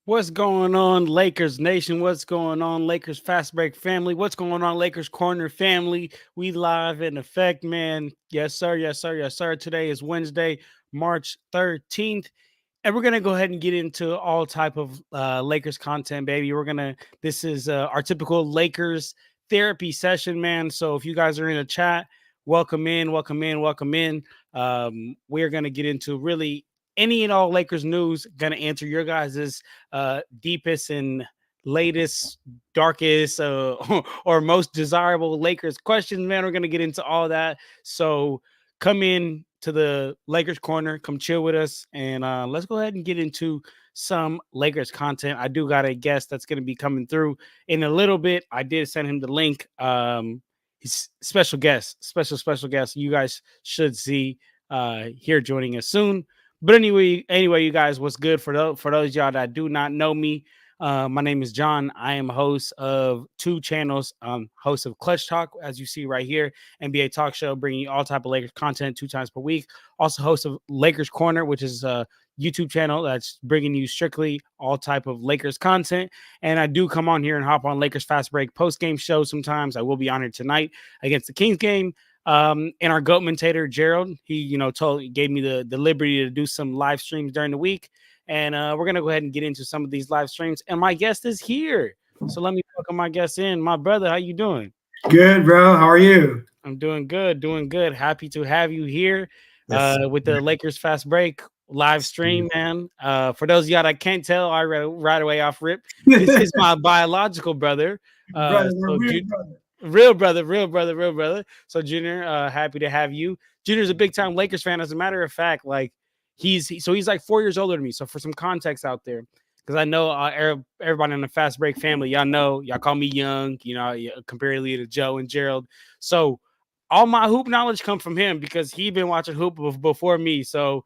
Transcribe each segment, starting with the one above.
What's going on, Lakers Nation? What's going on, Lakers Fast Break family? What's going on, Lakers Corner family? We live in effect, man. Yes, sir. Yes, sir. Yes, sir. Today is Wednesday, March 13th. And we're gonna go ahead and get into all type of Lakers content, baby. This is our typical Lakers therapy session, man. So if you guys are in the chat, welcome in, welcome in, welcome in. We're gonna get into really any and all Lakers news. Gonna answer your guys's deepest and latest, darkest, or most desirable Lakers questions, man. We're gonna get into all that. So come in to the Lakers corner, come chill with us, and let's go ahead and get into some Lakers content. I do got a guest that's going to be coming through in a little bit. I did send him the link. He's special guest, special guest. You guys should see here joining us soon. But anyway, you guys, what's good for those of y'all that do not know me? My name is John. I am host of two channels. Host of Clutch Talk, as you see right here, NBA talk show, bringing you all type of Lakers content 2 times per week. Also host of Lakers Corner, which is a YouTube channel that's bringing you strictly all type of Lakers content. And I do come on here and hop on Lakers Fast Break post game show sometimes. I will be on here tonight against the Kings game. And our goat mentator Gerald, he gave me the liberty to do some live streams during the week. And we're gonna go ahead and get into some of these live streams. And my guest is here. So let me welcome my guest in. My brother, how you doing? Good, bro. How are you? I'm doing good, doing good. Happy to have you here Yes. with the Lakers Fast Break live stream, man. For those of y'all that can't tell, I right away off rip. This is my biological brother. Brother, we're So weird, brother. real brother. So Junior, happy to have you. Junior's a big time Lakers fan. As a matter of fact, like he's like 4 years older than me. So for some context out there, because I know everybody in the Fast Break family, y'all call me young, comparatively to Joe and Gerald. So all my hoop knowledge come from him because he been watching hoop before me. So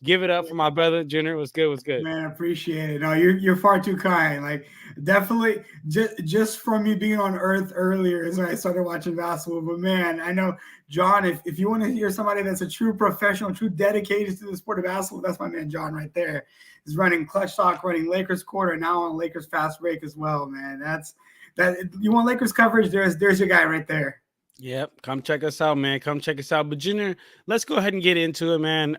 give it up for my brother Junior. What's good? What's good? Man, I appreciate it. No, you're far too kind. Like definitely just from you being on Earth earlier is when I started watching basketball. But man, I know John, if you want to hear somebody that's a true professional, true dedicated to the sport of basketball, that's my man John right there. He's running Clutch Talk, running Lakers Quarter, now on Lakers Fast Break as well, man. That's that you want Lakers coverage, there's your guy right there. Yep, come check us out, man. Come check us out. But Junior, let's go ahead and get into it, man.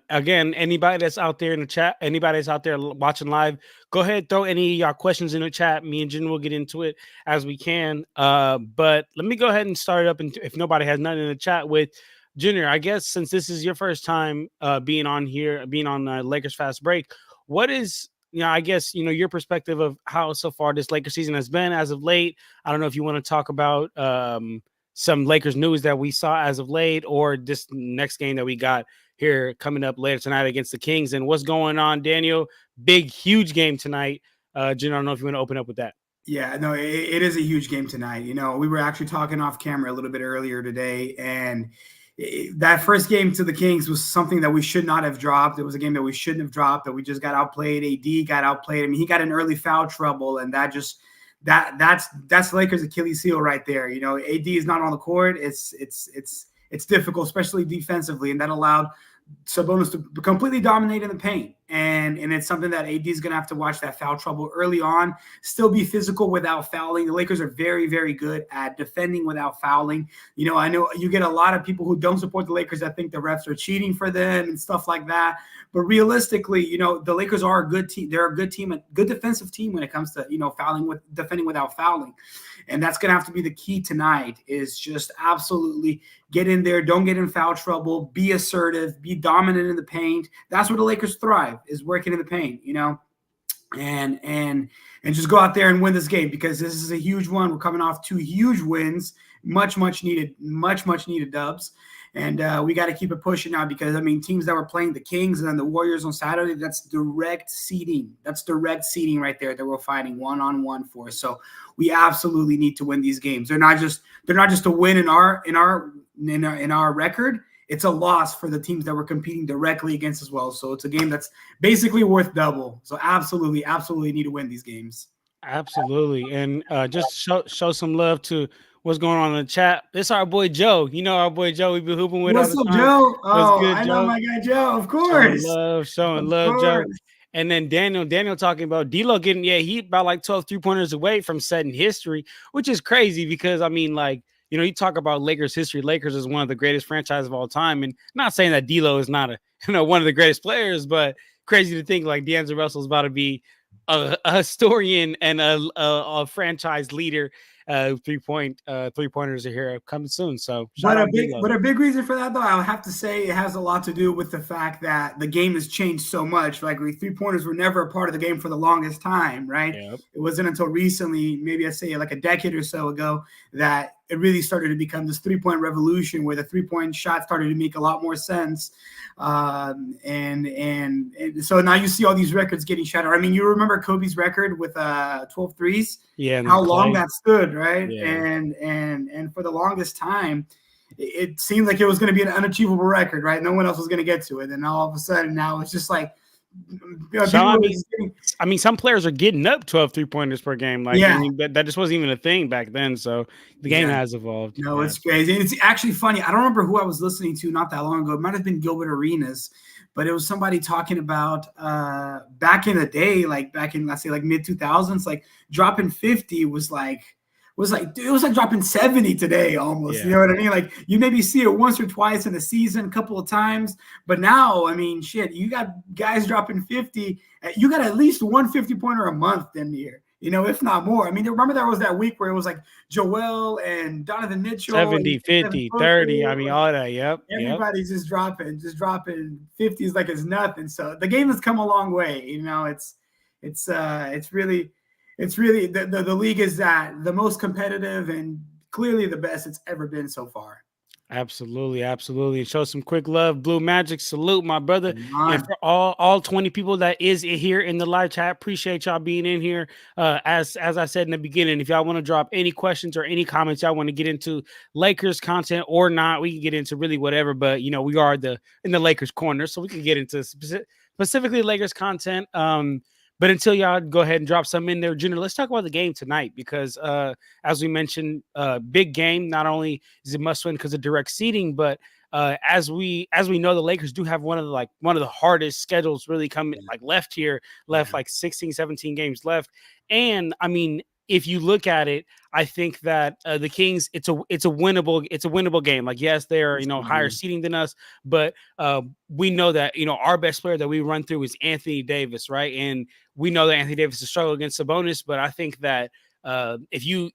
Again, anybody that's out there in the chat, anybody that's out there watching live, go ahead, throw any of y'all questions in the chat. Me and Junior will get into it as we can. But let me go ahead and start it up. And if nobody has nothing in the chat with Junior, I guess since this is your first time being on here, being on Lakers Fast Break, what is I guess your perspective of how so far this Lakers season has been as of late. I don't know if you want to talk about some Lakers news that we saw as of late, or this next game that we got here coming up later tonight against the Kings. And what's going on, Daniel? Big, huge game tonight. Jen, I don't know if you want to open up with that. Yeah, no, it is a huge game tonight. We were actually talking off camera a little bit earlier today, and that first game to the Kings was something that we should not have dropped. It was a game that we shouldn't have dropped, that we just got outplayed. AD got outplayed. I mean, he got in early foul trouble, and that's Lakers' Achilles heel right there. AD is not on the court. It's difficult, especially defensively, and that allowed Sabonis to completely dominate in the paint. And it's something that AD is going to have to watch that foul trouble early on, still be physical without fouling. The Lakers are very, very good at defending without fouling. I know you get a lot of people who don't support the Lakers that think the refs are cheating for them and stuff like that. But realistically, the Lakers are a good team. They're a good team, a good defensive team when it comes to, defending without fouling. And that's going to have to be the key tonight, is just absolutely get in there. Don't get in foul trouble. Be assertive. Be dominant in the paint. That's where the Lakers thrive, is working in the paint, and just go out there and win this game, because this is a huge one. We're coming off 2 huge wins, much needed dubs. And we got to keep it pushing now, because, teams that were playing the Kings and then the Warriors on Saturday, that's direct seeding. That's direct seeding right there that we're fighting one-on-one for. So we absolutely need to win these games. They're not just a win in our record. It's a loss for the teams that we're competing directly against as well. So it's a game that's basically worth double. So absolutely need to win these games. Absolutely. And just show some love to what's going on in the chat. This our boy Joe. Our boy Joe. We've been hooping with all What's the up, time. Joe? What's good, I Joe? know my guy Joe, of course. Showing love, Joe. And then Daniel talking about D'Lo getting, he about like 12 3-pointers away from setting history, which is crazy because I mean, like, you talk about Lakers history. Lakers is one of the greatest franchises of all time, and not saying that D'Lo is not one of the greatest players, but crazy to think like D'Angelo Russell is about to be a historian and a franchise leader. 3-pointers are here coming soon. So shout out D'Lo. But a big reason for that, though, I'll have to say it has a lot to do with the fact that the game has changed so much. Like 3-pointers were never a part of the game for the longest time, right? Yep. It wasn't until recently, maybe I say like a decade or so ago, that it really started to become this 3-point revolution where the 3-point shot started to make a lot more sense. And so now you see all these records getting shattered. I mean, you remember Kobe's record with 12 threes? Yeah. How long that stood, right? Yeah. And for the longest time, it seemed like it was going to be an unachievable record, right? No one else was going to get to it. And all of a sudden now it's just like, I mean, some players are getting up 12 3-pointers per game. Like, I mean, that just wasn't even a thing back then. So the game has evolved. No, it's crazy. And it's actually funny. I don't remember who I was listening to not that long ago. It might have been Gilbert Arenas, but it was somebody talking about back in the day, like back in, let's say, like mid 2000s, like dropping 50 was like dropping 70 today almost. You know what I mean? Like you maybe see it once or twice in a season, a couple of times, but now, I mean, shit, you got guys dropping 50. You got at least 1 50-pointer a month in here, if not more. I mean, remember there was that week where it was like Joel and Donovan Mitchell. 70, 50, 30. I mean, all that. Yep. Everybody's just dropping 50s like it's nothing. So the game has come a long way. It's really the league is the most competitive and clearly the best it's ever been so far. Absolutely. And show some quick love. Blue Magic, salute, my brother. And for all 20 people that is here in the live chat, appreciate y'all being in here. As I said in the beginning, if y'all want to drop any questions or any comments y'all want to get into Lakers content or not, we can get into really whatever. But we are in the Lakers corner, so we can get into specifically Lakers content. But until y'all go ahead and drop some in there, Junior, let's talk about the game tonight because, as we mentioned, big game. Not only is it must win because of direct seeding, but as we know, the Lakers do have one of the hardest schedules really coming left like 16, 17 games left. And I mean, if you look at it, I think that the Kings, it's a winnable game. Like, yes, they're higher seeding than us, but we know that our best player that we run through is Anthony Davis, right? And we know that Anthony Davis is struggling against Sabonis, but I think that if you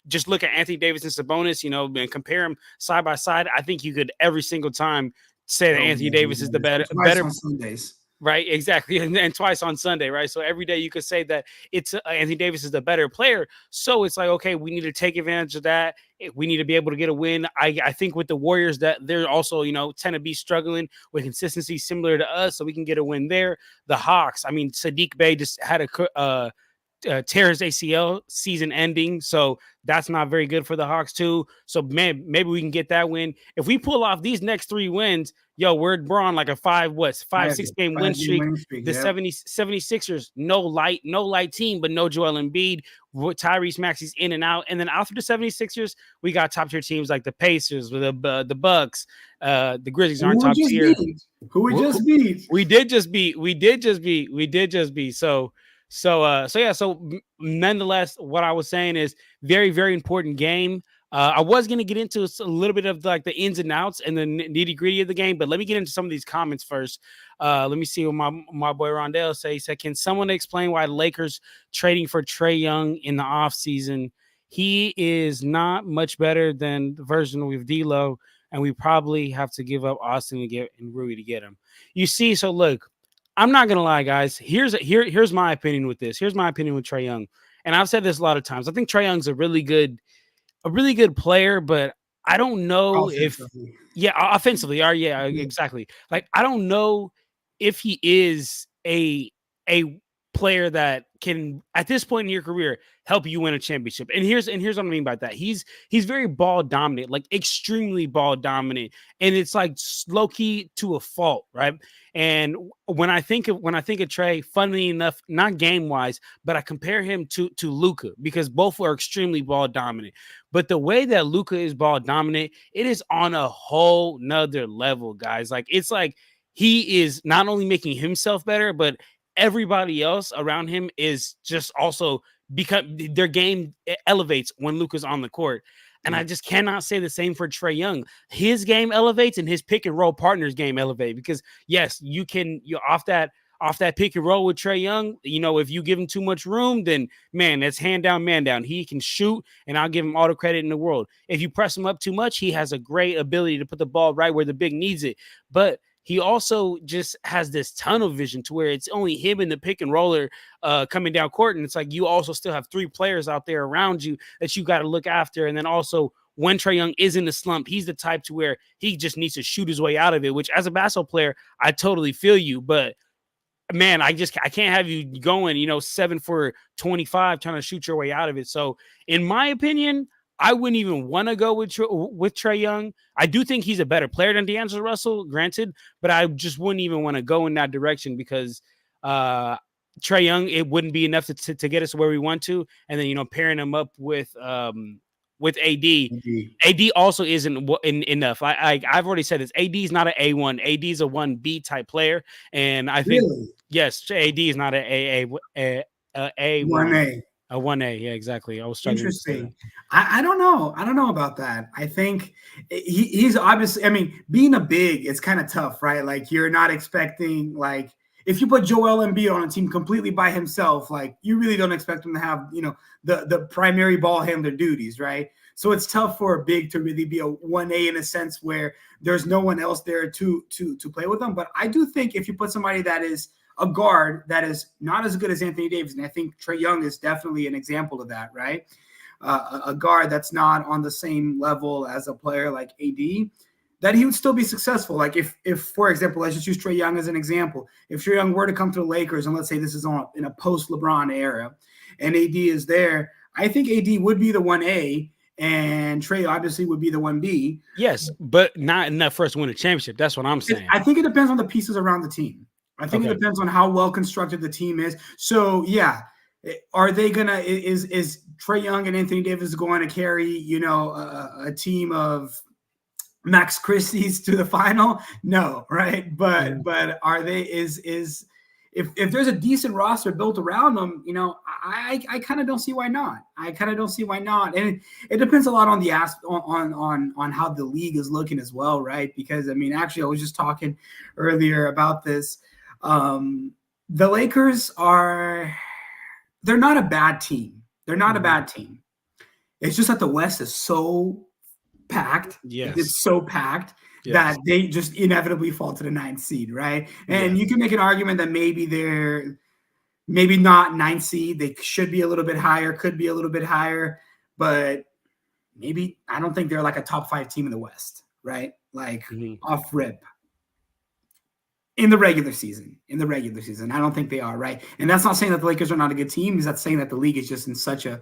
just look at Anthony Davis and Sabonis, and compare them side by side, I think you could every single time say that Anthony Davis is the better on Sundays. Right, exactly, and twice on Sunday, right? So every day you could say that it's Anthony Davis is the better player. So it's like, okay, we need to take advantage of that. We need to be able to get a win. I think with the Warriors that they're also tend to be struggling with consistency similar to us, so we can get a win there. The Hawks, I mean, Sadiq Bey just had a tear his ACL season ending, so that's not very good for the Hawks too. So man, maybe we can get that win. If we pull off these next 3 wins, we're on like a 5-6 game win streak. The 76ers, no light team, but no Joel Embiid. Tyrese Maxey's in and out. And then after the 76ers, we got top tier teams like the Pacers, the Bucks, the Grizzlies aren't top tier. Who we just beat? We did just beat. So nonetheless, what I was saying is very, very important game. I was going to get into a little bit of like the ins and outs and the nitty gritty of the game, but let me get into some of these comments first. Let me see what my boy Rondell says. He said, can someone explain why the Lakers trading for Trey Young in the offseason? He is not much better than the version with D'Lo, and we probably have to give up Austin and Rui to get him. You see, so look, I'm not gonna lie, guys. Here's my opinion with this. Here's my opinion with Trey Young, and I've said this a lot of times. I think Trey Young's a really good player, but I don't know offensively. Exactly. Like I don't know if he is a player that can at this point in your career help you win a championship. And here's what I mean by that. He's very ball dominant, like extremely ball dominant, and it's like low key to a fault, right? And when I think of Trey, funnily enough, not game wise, but I compare him to Luka because both are extremely ball dominant. But the way that Luka is ball dominant, it is on a whole nother level, guys. Like it's like he is not only making himself better, but everybody else around him is just also because their game elevates when Luka's on the court. And I just cannot say the same for Trey Young. His game elevates and his pick and roll partner's game elevate, because yes, you're off that pick and roll with Trey Young. If you give him too much room, then man, that's hand down, man down. He can shoot, and I'll give him all the credit in the world. If you press him up too much, he has a great ability to put the ball right where the big needs it. But he also just has this tunnel vision to where it's only him and the pick and roller coming down court. And it's like you also still have 3 players out there around you that you got to look after. And then also when Trey Young is in the slump, he's the type to where he just needs to shoot his way out of it, which as a basketball player, I totally feel you. But man, I can't have you going, 7 for 25 trying to shoot your way out of it. So in my opinion, I wouldn't even want to go with Trey Young. I do think he's a better player than DAngelo Russell, granted, but I just wouldn't even want to go in that direction because Trey Young, it wouldn't be enough to get us where we want to. And then, pairing him up with AD. AD also isn't enough. I've already said this. AD is not an A1. AD is a 1B type player. And I think, yes, AD is not a 1A. A 1A, yeah, exactly. I was struggling. Interesting. I don't know. I don't know about that. I think he's obviously, being a big, it's kind of tough, right? Like you're not expecting, like if you put Joel Embiid on a team completely by himself, like you really don't expect him to have, the primary ball handler duties, right? So it's tough for a big to really be a 1A in a sense where there's no one else there to play with them. But I do think if you put somebody that is a guard that is not as good as Anthony Davis, and I think Trey Young is definitely an example of that, right? A guard that's not on the same level as a player like AD, that he would still be successful. Like if for example, let's just use Trey Young as an example. If Trey Young were to come to the Lakers, and let's say this is in a post-LeBron era, and AD is there, I think AD would be the 1A, and Trey obviously would be the 1B. Yes, but not enough for us to win a championship. That's what I'm saying. I think it depends on the pieces around the team. I think it depends on how well constructed the team is. So yeah, are they gonna? Is Trey Young and Anthony Davis going to carry a team of Max Christie's to the final? No, right? But are they? If there's a decent roster built around them, I kind of don't see why not. And it depends a lot on the on how the league is looking as well, right? Because actually, I was just talking earlier about this. The Lakers they're not a bad team. They're not a bad team. It's just that the West is so packed. Yes. It's so packed that they just inevitably fall to the 9th seed, right? And you can make an argument that maybe they're not 9th seed. They should be a little bit higher, could be a little bit higher, but maybe I don't think they're like a top 5 team in the West, right? Like off rip. In the regular season, I don't think they are, right? And that's not saying that the Lakers are not a good team. That's saying that the league is just in such a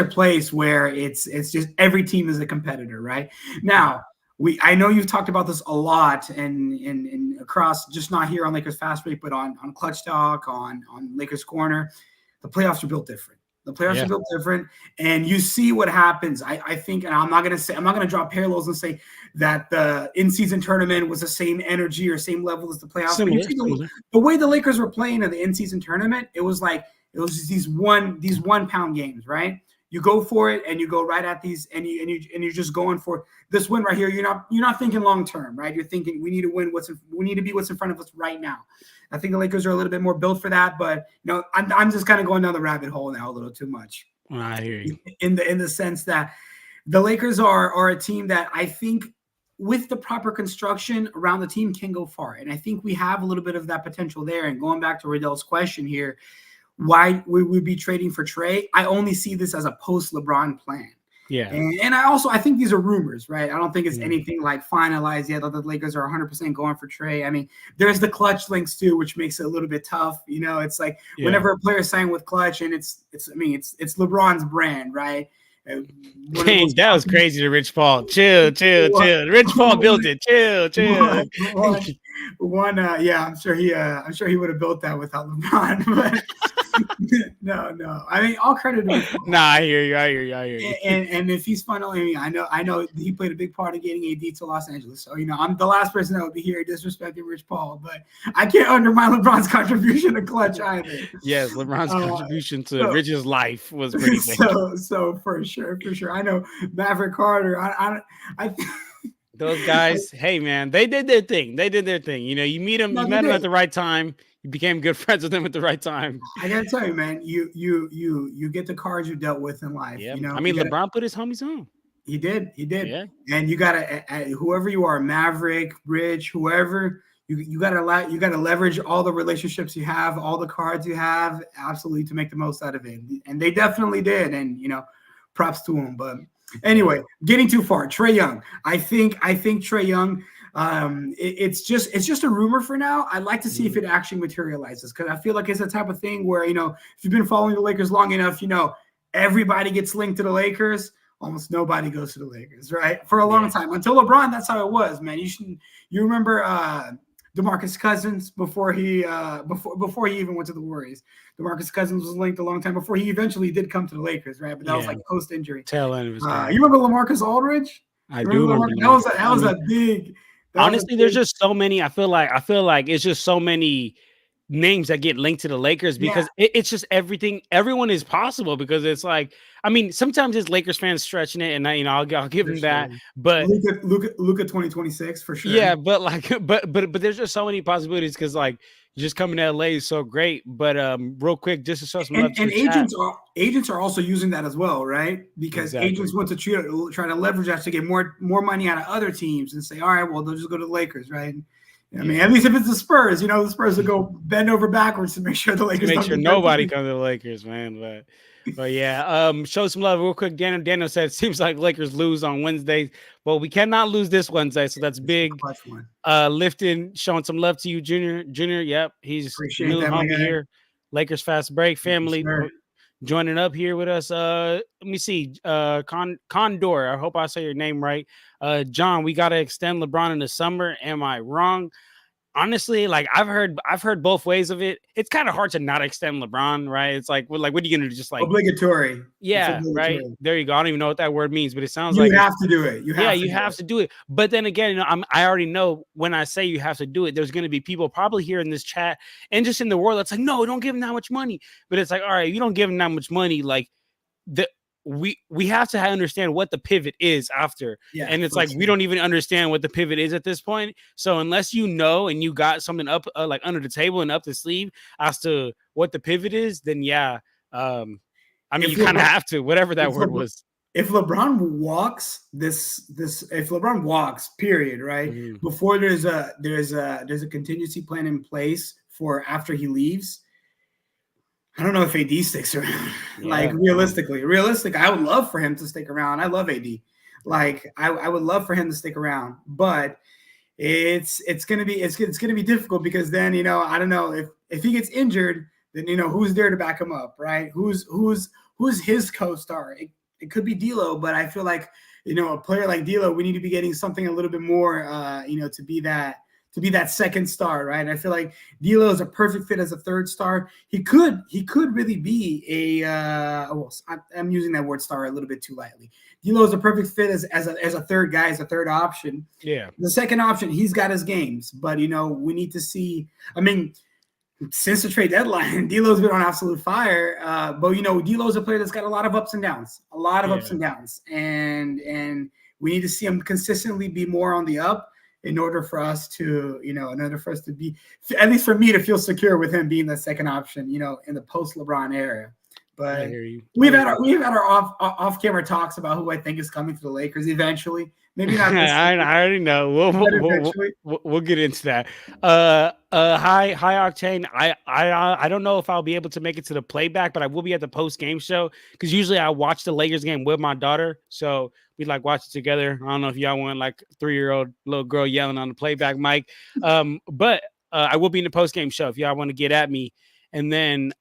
place where it's just every team is a competitor, right? Now, I know you've talked about this a lot and across, just not here on Lakers Fast Break, but on Clutch Talk, on Lakers Corner. The playoffs are built different. Are built different, and you see what happens. I think, and I'm not going to draw parallels and say that the in-season tournament was the same energy or same level as the playoffs. The way the Lakers were playing in the in-season tournament, it was just these one pound games, right? You go for it and you go right at these, and you're just going for this win right here. You're not thinking long term, right? You're thinking we need to win we need to be what's in front of us right now. I think the Lakers are a little bit more built for that, but I'm just kind of going down the rabbit hole now a little too much. I hear you. In the sense that the Lakers are a team that I think with the proper construction around the team can go far, and I think we have a little bit of that potential there. And going back to Riddell's question here, why would we be trading for Trey? I only see this as a post-LeBron plan. Yeah. And I think these are rumors, right? I don't think it's anything like finalized yet, although the Lakers are 100% going for Trey. There's the Clutch links too, which makes it a little bit tough. It's like whenever a player signed with Clutch, and it's LeBron's brand, right? Dang, that was crazy to Rich Paul. Chill. Rich Paul built it. Chill. I'm sure he would have built that without LeBron. But no. I mean, all credit to Rich Paul. Nah, I hear you. I hear you. I hear you. And if he's funneling, I know he played a big part in getting AD to Los Angeles. So I'm the last person that would be here disrespecting Rich Paul, but I can't undermine LeBron's contribution to clutch either. Yes, LeBron's contribution to Rich's life was pretty big. So for sure. I know Maverick Carter. I Those guys, hey man, they did their thing. You meet them, you met them at the right time. You became good friends with them at the right time. I gotta tell you, man, you get the cards you dealt with in life. Yeah, I mean, LeBron put his homies on. He did. Yeah. And you gotta, whoever you are, Maverick, Rich, whoever, you gotta leverage all the relationships you have, all the cards you have, absolutely, to make the most out of it. And they definitely did. And props to them. But anyway, getting too far. Trey Young. I think Trey Young. It's just a rumor for now. I'd like to see if it actually materializes, because I feel like it's the type of thing where, if you've been following the Lakers long enough, everybody gets linked to the Lakers. Almost nobody goes to the Lakers, right? For a long time. Until LeBron, that's how it was, man. You remember DeMarcus Cousins before he even went to the Warriors. DeMarcus Cousins was linked a long time before he eventually did come to the Lakers, right? But that was like post-injury. Tail end of his career. You remember LaMarcus Aldridge? I do remember. That was a big. Honestly, there's just so many. I feel like it's just so many names that get linked to the Lakers, because it's just everything. Everyone is possible, because it's like, I mean, sometimes it's Lakers fans stretching it, and I'll give them that. But Luka 2026 for sure. Yeah, but there's just so many possibilities, because like just coming to LA is so great. But real quick, just to show some love, and agents are also using that as well, right? Because agents want to try to leverage that to get more money out of other teams and say, all right, well, they'll just go to the Lakers, right? I mean, at least if it's the Spurs, the Spurs will go bend over backwards to make sure the Lakers make sure nobody comes to the Lakers, man. But yeah, show some love real quick. Daniel said, seems like Lakers lose on Wednesdays. Well, we cannot lose this Wednesday, so that's big. Lifting, showing some love to you, Junior. Yep, he's new homie here. Lakers Fast Break family joining up here with us. Let me see, Condor. I hope I say your name right. John, we got to extend LeBron in the summer. Am I wrong? Honestly, like I've heard both ways of it. It's kind of hard to not extend LeBron, right? It's like, what are you gonna do? Just like obligatory? Yeah, right. There you go. I don't even know what that word means, but it sounds like you have to do it. You have to do it. But then again, I already know when I say you have to do it, there's going to be people probably here in this chat and just in the world that's like, no, don't give him that much money. But it's like, all right, you don't give him that much money, like we have to understand what the pivot is after. And it's like, we don't even understand what the pivot is at this point. So unless you know and you got something up like under the table and up the sleeve as to what the pivot is, then I mean, you kind of have to, whatever that word was. If LeBron walks if LeBron walks, period, right? Before there's a contingency plan in place for after he leaves, I don't know if AD sticks around. Like realistically, I would love for him to stick around. I love AD. Like I would love for him to stick around, but it's gonna be difficult, because then I don't know if he gets injured, then who's there to back him up, right? Who's his co-star? It could be D'Lo, but I feel like a player like D'Lo, we need to be getting something a little bit more to be that second star, right? And I feel like D'Lo is a perfect fit as a third star. He could really be I'm using that word star a little bit too lightly. D'Lo is a perfect fit as a third guy, as a third option. Yeah. The second option, he's got his games, but we need to see. I mean, since the trade deadline, D'Lo's been on absolute fire. But D'Lo's a player that's got a lot of ups and downs, and we need to see him consistently be more on the up, in order for us to, be, at least for me, to feel secure with him being the second option, in the post LeBron era. But we've had our off camera talks about who I think is coming to the Lakers eventually. Maybe not. I already know. We'll get into that. Hi Octane. I don't know if I'll be able to make it to the playback, but I will be at the post game show, because usually I watch the Lakers game with my daughter, so we like watch it together. I don't know if y'all want like 3-year-old little girl yelling on the playback mic, but I will be in the post game show if y'all want to get at me. And then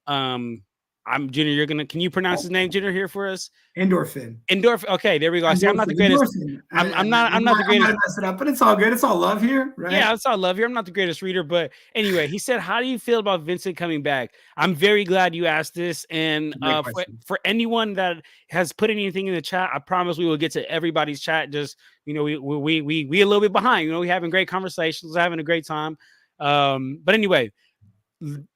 I'm Junior. Can you pronounce his name, Junior, here for us? Endorphin. Endorphin. Okay, there we go. I see. I'm not the greatest. Endorphin. I'm not the I might greatest. mess it up, but it's all good. It's all love here, right? Yeah, it's all love here. I'm not the greatest reader, but anyway, he said, "How do you feel about Vincent coming back?" I'm very glad you asked this, and Great for question. anyone that has put anything in the chat, I promise we will get to everybody's chat. Just we a little bit behind. We having great conversations, having a great time. But anyway,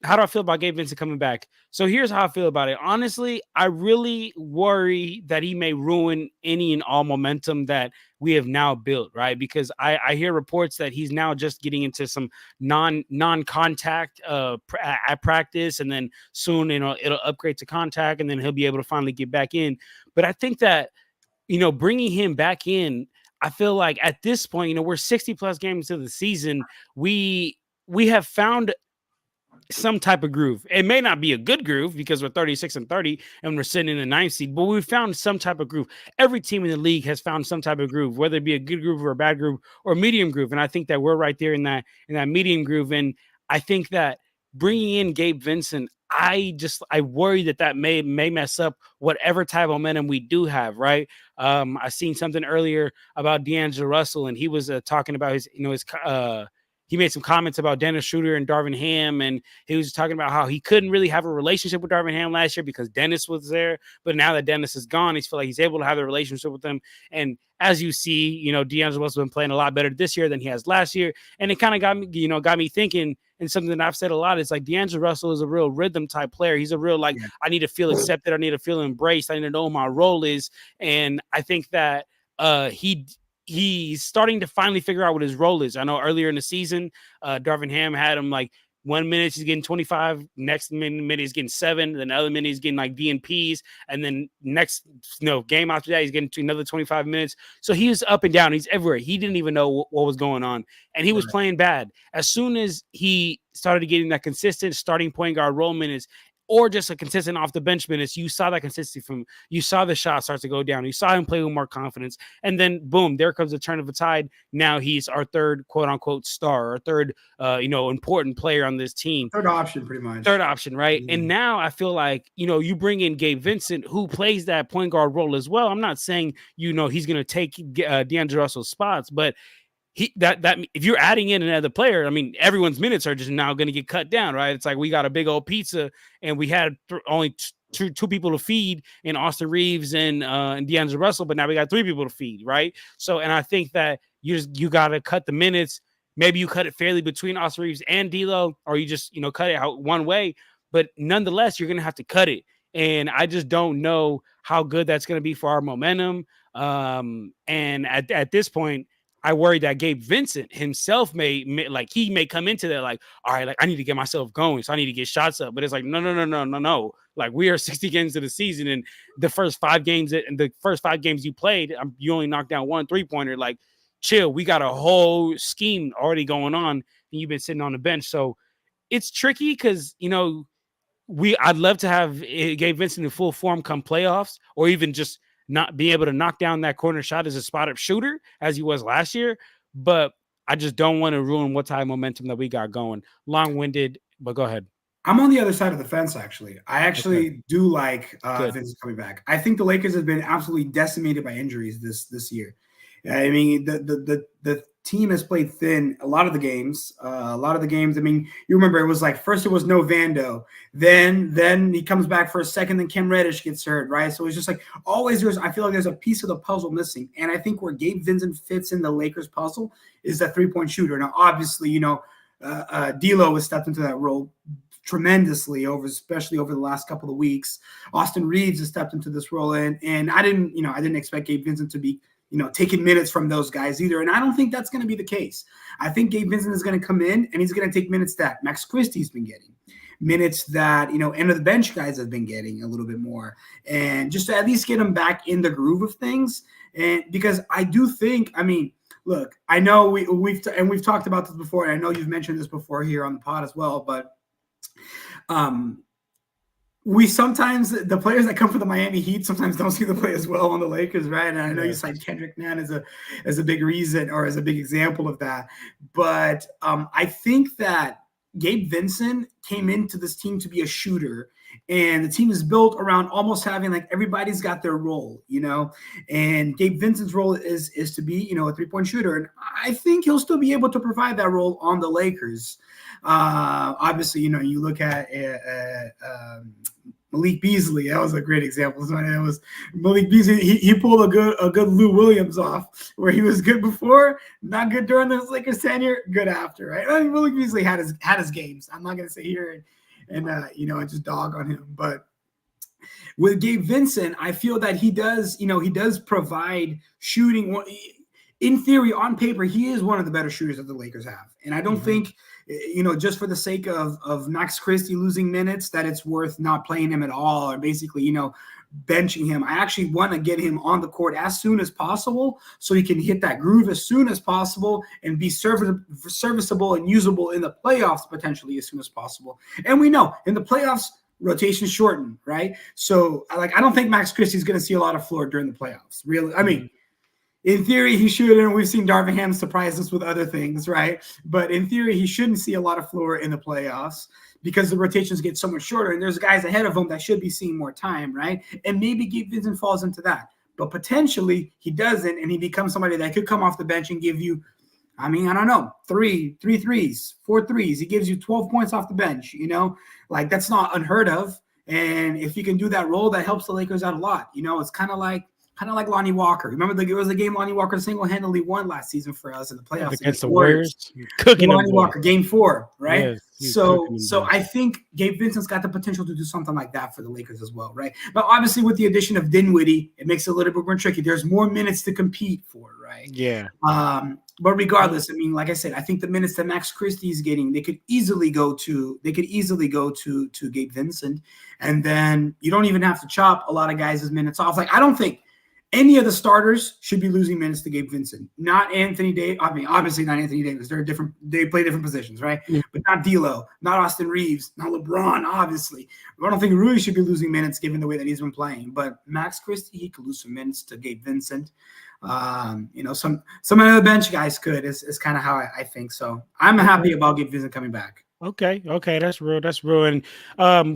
how do I feel about Gabe Vincent coming back? So here's how I feel about it. Honestly, I really worry that he may ruin any and all momentum that we have now built, right? Because I hear reports that he's now just getting into some non-contact at practice, and then soon it'll upgrade to contact, and then he'll be able to finally get back in. But I think that bringing him back in, I feel like at this point, we're 60 plus games into the season. We have found some type of groove. It may not be a good groove because we're 36-30 and we're sitting in the 9th seed, but we've found some type of groove. Every team in the league has found some type of groove, whether it be a good groove or a bad groove or a medium groove. And I think that we're right there in that medium groove. And I think that bringing in Gabe Vincent, I worry that may mess up whatever type of momentum we do have, right? I seen something earlier about DAngelo Russell, and he was talking about his he made some comments about Dennis Schroeder and Darvin Ham, and he was talking about how he couldn't really have a relationship with Darvin Ham last year because Dennis was there. But now that Dennis is gone, he's feel like he's able to have a relationship with them. And as you see, DeAngelo Russell been playing a lot better this year than he has last year. And it kind of got me thinking, and something that I've said a lot is like DeAngelo Russell is a real rhythm type player. He's a real I need to feel accepted. I need to feel embraced. I need to know what my role is. And I think that he's starting to finally figure out what his role is. I know earlier in the season, Darvin Ham had him like 1 minute he's getting 25, next minute he's getting 7, then the other minute he's getting like DNPs, and then next game after that he's getting to another 25 minutes. So he's up and down. He's everywhere. He didn't even know what was going on, and he was playing bad. As soon as he started getting that consistent starting point guard role minutes, or just a consistent off the bench minutes, you saw that consistency you saw the shot start to go down. You saw him play with more confidence. And then boom, there comes the turn of the tide. Now he's our third quote unquote star, our third, important player on this team. Third option, pretty much. Third option, right? Mm-hmm. And now I feel like, you bring in Gabe Vincent, who plays that point guard role as well. I'm not saying, he's going to take DeAngelo Russell's spots, but that if you're adding in another player, I mean, everyone's minutes are just now going to get cut down, right? It's like we got a big old pizza and we had only two people to feed in Austin Reeves and DeAngelo Russell, but now we got 3 people to feed, right? So, and I think that you got to cut the minutes. Maybe you cut it fairly between Austin Reeves and D'Lo, or you just cut it out one way. But nonetheless, you're going to have to cut it, and I just don't know how good that's going to be for our momentum. And at this point, I worry that Gabe Vincent himself may come into that like, all right, like I need to get myself going, so I need to get shots up. But it's like, no. Like we are 60 games into the season, and the first 5 games you played, you only knocked down 1 3-pointer. Like, chill. We got a whole scheme already going on, and you've been sitting on the bench. So it's tricky because I'd love to have Gabe Vincent in full form come playoffs, or even just not be able to knock down that corner shot as a spot-up shooter as he was last year. But I just don't want to ruin what type of momentum that we got going. Long-winded, but go ahead. I'm on the other side of the fence, actually. I actually do like Vincent coming back. I think the Lakers have been absolutely decimated by injuries this year. I mean, the team has played thin a lot of the games. I mean, you remember it was like first it was no Vando, then he comes back for a second, then Cam Reddish gets hurt, right? So it's just like always I feel like there's a piece of the puzzle missing. And I think where Gabe Vincent fits in the Lakers puzzle is that 3-point shooter. Now, obviously, D'Lo has stepped into that role tremendously especially over the last couple of weeks. Austin Reeves has stepped into this role, and I didn't expect Gabe Vincent to be taking minutes from those guys either. And I don't think that's going to be the case. I think Gabe Vincent is going to come in and he's going to take minutes that Max Christie's been getting, minutes that, end of the bench guys have been getting a little bit more, and just to at least get him back in the groove of things. And because I do think, I mean, look, I know we've talked about this before, and I know you've mentioned this before here on the pod as well, but we sometimes, the players that come from the Miami Heat sometimes don't see the play as well on the Lakers, right? And I know you cite Kendrick Nunn as a big reason or as a big example of that. But I think that Gabe Vincent came into this team to be a shooter, and the team is built around almost having like everybody's got their role, and Gabe Vincent's role is to be, a 3-point shooter. And I think he'll still be able to provide that role on the Lakers. Obviously, you look at Malik Beasley. That was a great example. That was Malik Beasley. He pulled a good Lou Williams off, where he was good before, not good during the Lakers tenure, good after, right? I mean, Malik Beasley had his games. I'm not gonna sit here and just dog on him, but with Gabe Vincent, I feel that he does provide shooting. In theory, on paper, he is one of the better shooters that the Lakers have, and I don't think, just for the sake of Max Christie losing minutes, that it's worth not playing him at all, or basically, benching him. I actually want to get him on the court as soon as possible, so he can hit that groove as soon as possible and be serviceable and usable in the playoffs potentially as soon as possible. And we know in the playoffs, rotations shorten, right? So, I don't think Max Christie is going to see a lot of floor during the playoffs. Really, I mean. In theory, he should, and we've seen Darvin Ham surprise us with other things, right? But in theory, he shouldn't see a lot of floor in the playoffs because the rotations get so much shorter, and there's guys ahead of him that should be seeing more time, right? And maybe Gabe Vincent falls into that. But potentially, he doesn't, and he becomes somebody that could come off the bench and give you, I don't know, three threes, 4 threes. He gives you 12 points off the bench, that's not unheard of. And if you can do that role, that helps the Lakers out a lot. It's kind of like Lonnie Walker. Remember, there was a game Lonnie Walker single-handedly won last season for us in the playoffs against the Warriors. Cooking Lonnie Walker, game 4, right? Yes, so I think Gabe Vincent's got the potential to do something like that for the Lakers as well, right? But obviously, with the addition of Dinwiddie, it makes it a little bit more tricky. There's more minutes to compete for, right? Yeah. But regardless, like I said, I think the minutes that Max Christie is getting, they could easily go to Gabe Vincent, and then you don't even have to chop a lot of guys' minutes off. I don't think any of the starters should be losing minutes to Gabe Vincent. Not Anthony Davis. Obviously not Anthony Davis. They play different positions, right? Yeah. But not D'Lo, not Austin Reeves, not LeBron, obviously. I don't think Rui should be losing minutes given the way that he's been playing. But Max Christie, he could lose some minutes to Gabe Vincent. Some of the bench guys could, is kind of how I think. So I'm happy about Gabe Vincent coming back. Okay, that's real. And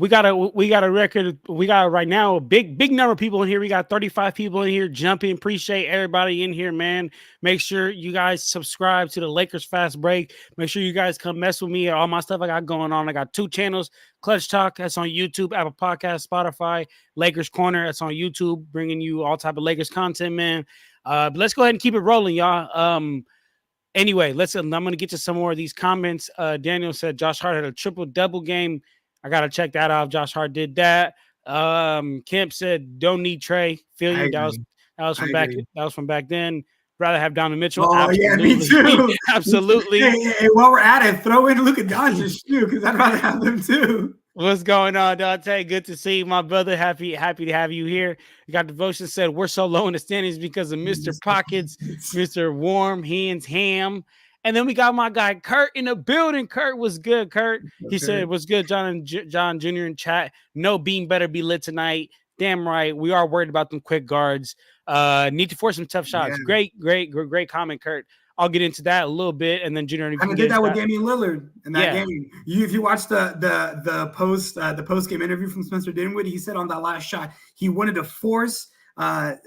we got a record. We got right now a big number of people in here. We got 35 people in here jumping. Appreciate everybody in here, man. Make sure you guys subscribe to the Lakers Fast Break. Make sure you guys come mess with me. All my stuff I got going on. I got 2 channels. Clutch Talk, that's on YouTube, Apple Podcasts, Spotify. Lakers Corner, that's on YouTube, bringing you all type of Lakers content, man. But let's go ahead and keep it rolling, y'all. Anyway, I'm going to get to some more of these comments. Daniel said Josh Hart had a triple-double game. I got to check that off. Josh Hart did that. Kemp said, don't need Trey. Feel you. That was from back. That was from back then. Rather have Donovan Mitchell. Oh, absolutely. Yeah, me too. Absolutely. Hey, while we're at it, throw in Luka Doncic too, because I'd rather have them too. What's going on, Dante? Good to see you, my brother. Happy to have you here. You got Devotion said we're so low in the standings because of Mr. Pockets, Mr. Warm Hands Ham. And then we got my guy Kurt in the building. Kurt was good. Kurt, he said, "What's good, John Jr. in chat. No beam better be lit tonight. Damn right. We are worried about them quick guards. Need to force some tough shots." Yeah. Great comment, Kurt. I'll get into that a little bit, and then Junior. I did that with Damian Lillard in that game. If you watch the post game interview from Spencer Dinwiddie, he said on that last shot he wanted to force Dame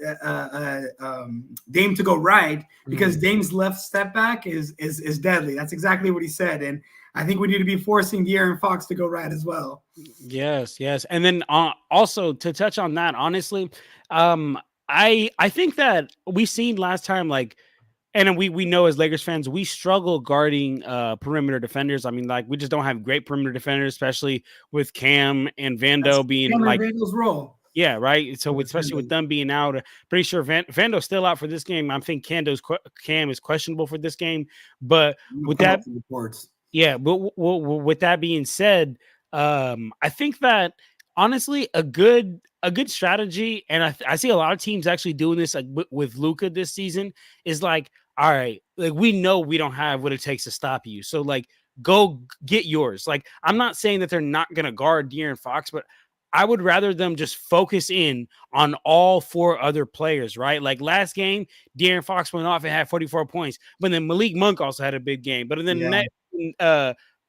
to go right because Dame's left step back is deadly. That's exactly what he said, and I think we need to be forcing De'Aaron Fox to go right as well. Yes, and then also to touch on that, honestly, I think that we seen last time and we know as Lakers fans, we struggle guarding perimeter defenders. I mean, we just don't have great perimeter defenders, especially with Cam and Vando being Vando's role. Yeah, right. So especially with them being out, pretty sure Vando's still out for this game. I think Cam is questionable for this game. But with that, but with that being said, I think that honestly a good strategy, and I see a lot of teams actually doing this with Luka this season, is all right, we know we don't have what it takes to stop you, so go get yours. I'm not saying that they're not gonna guard De'Aaron Fox, but I would rather them just focus in on all 4 other players, right? Last game, De'Aaron Fox went off and had 44 points, but then Malik Monk also had a big game. But then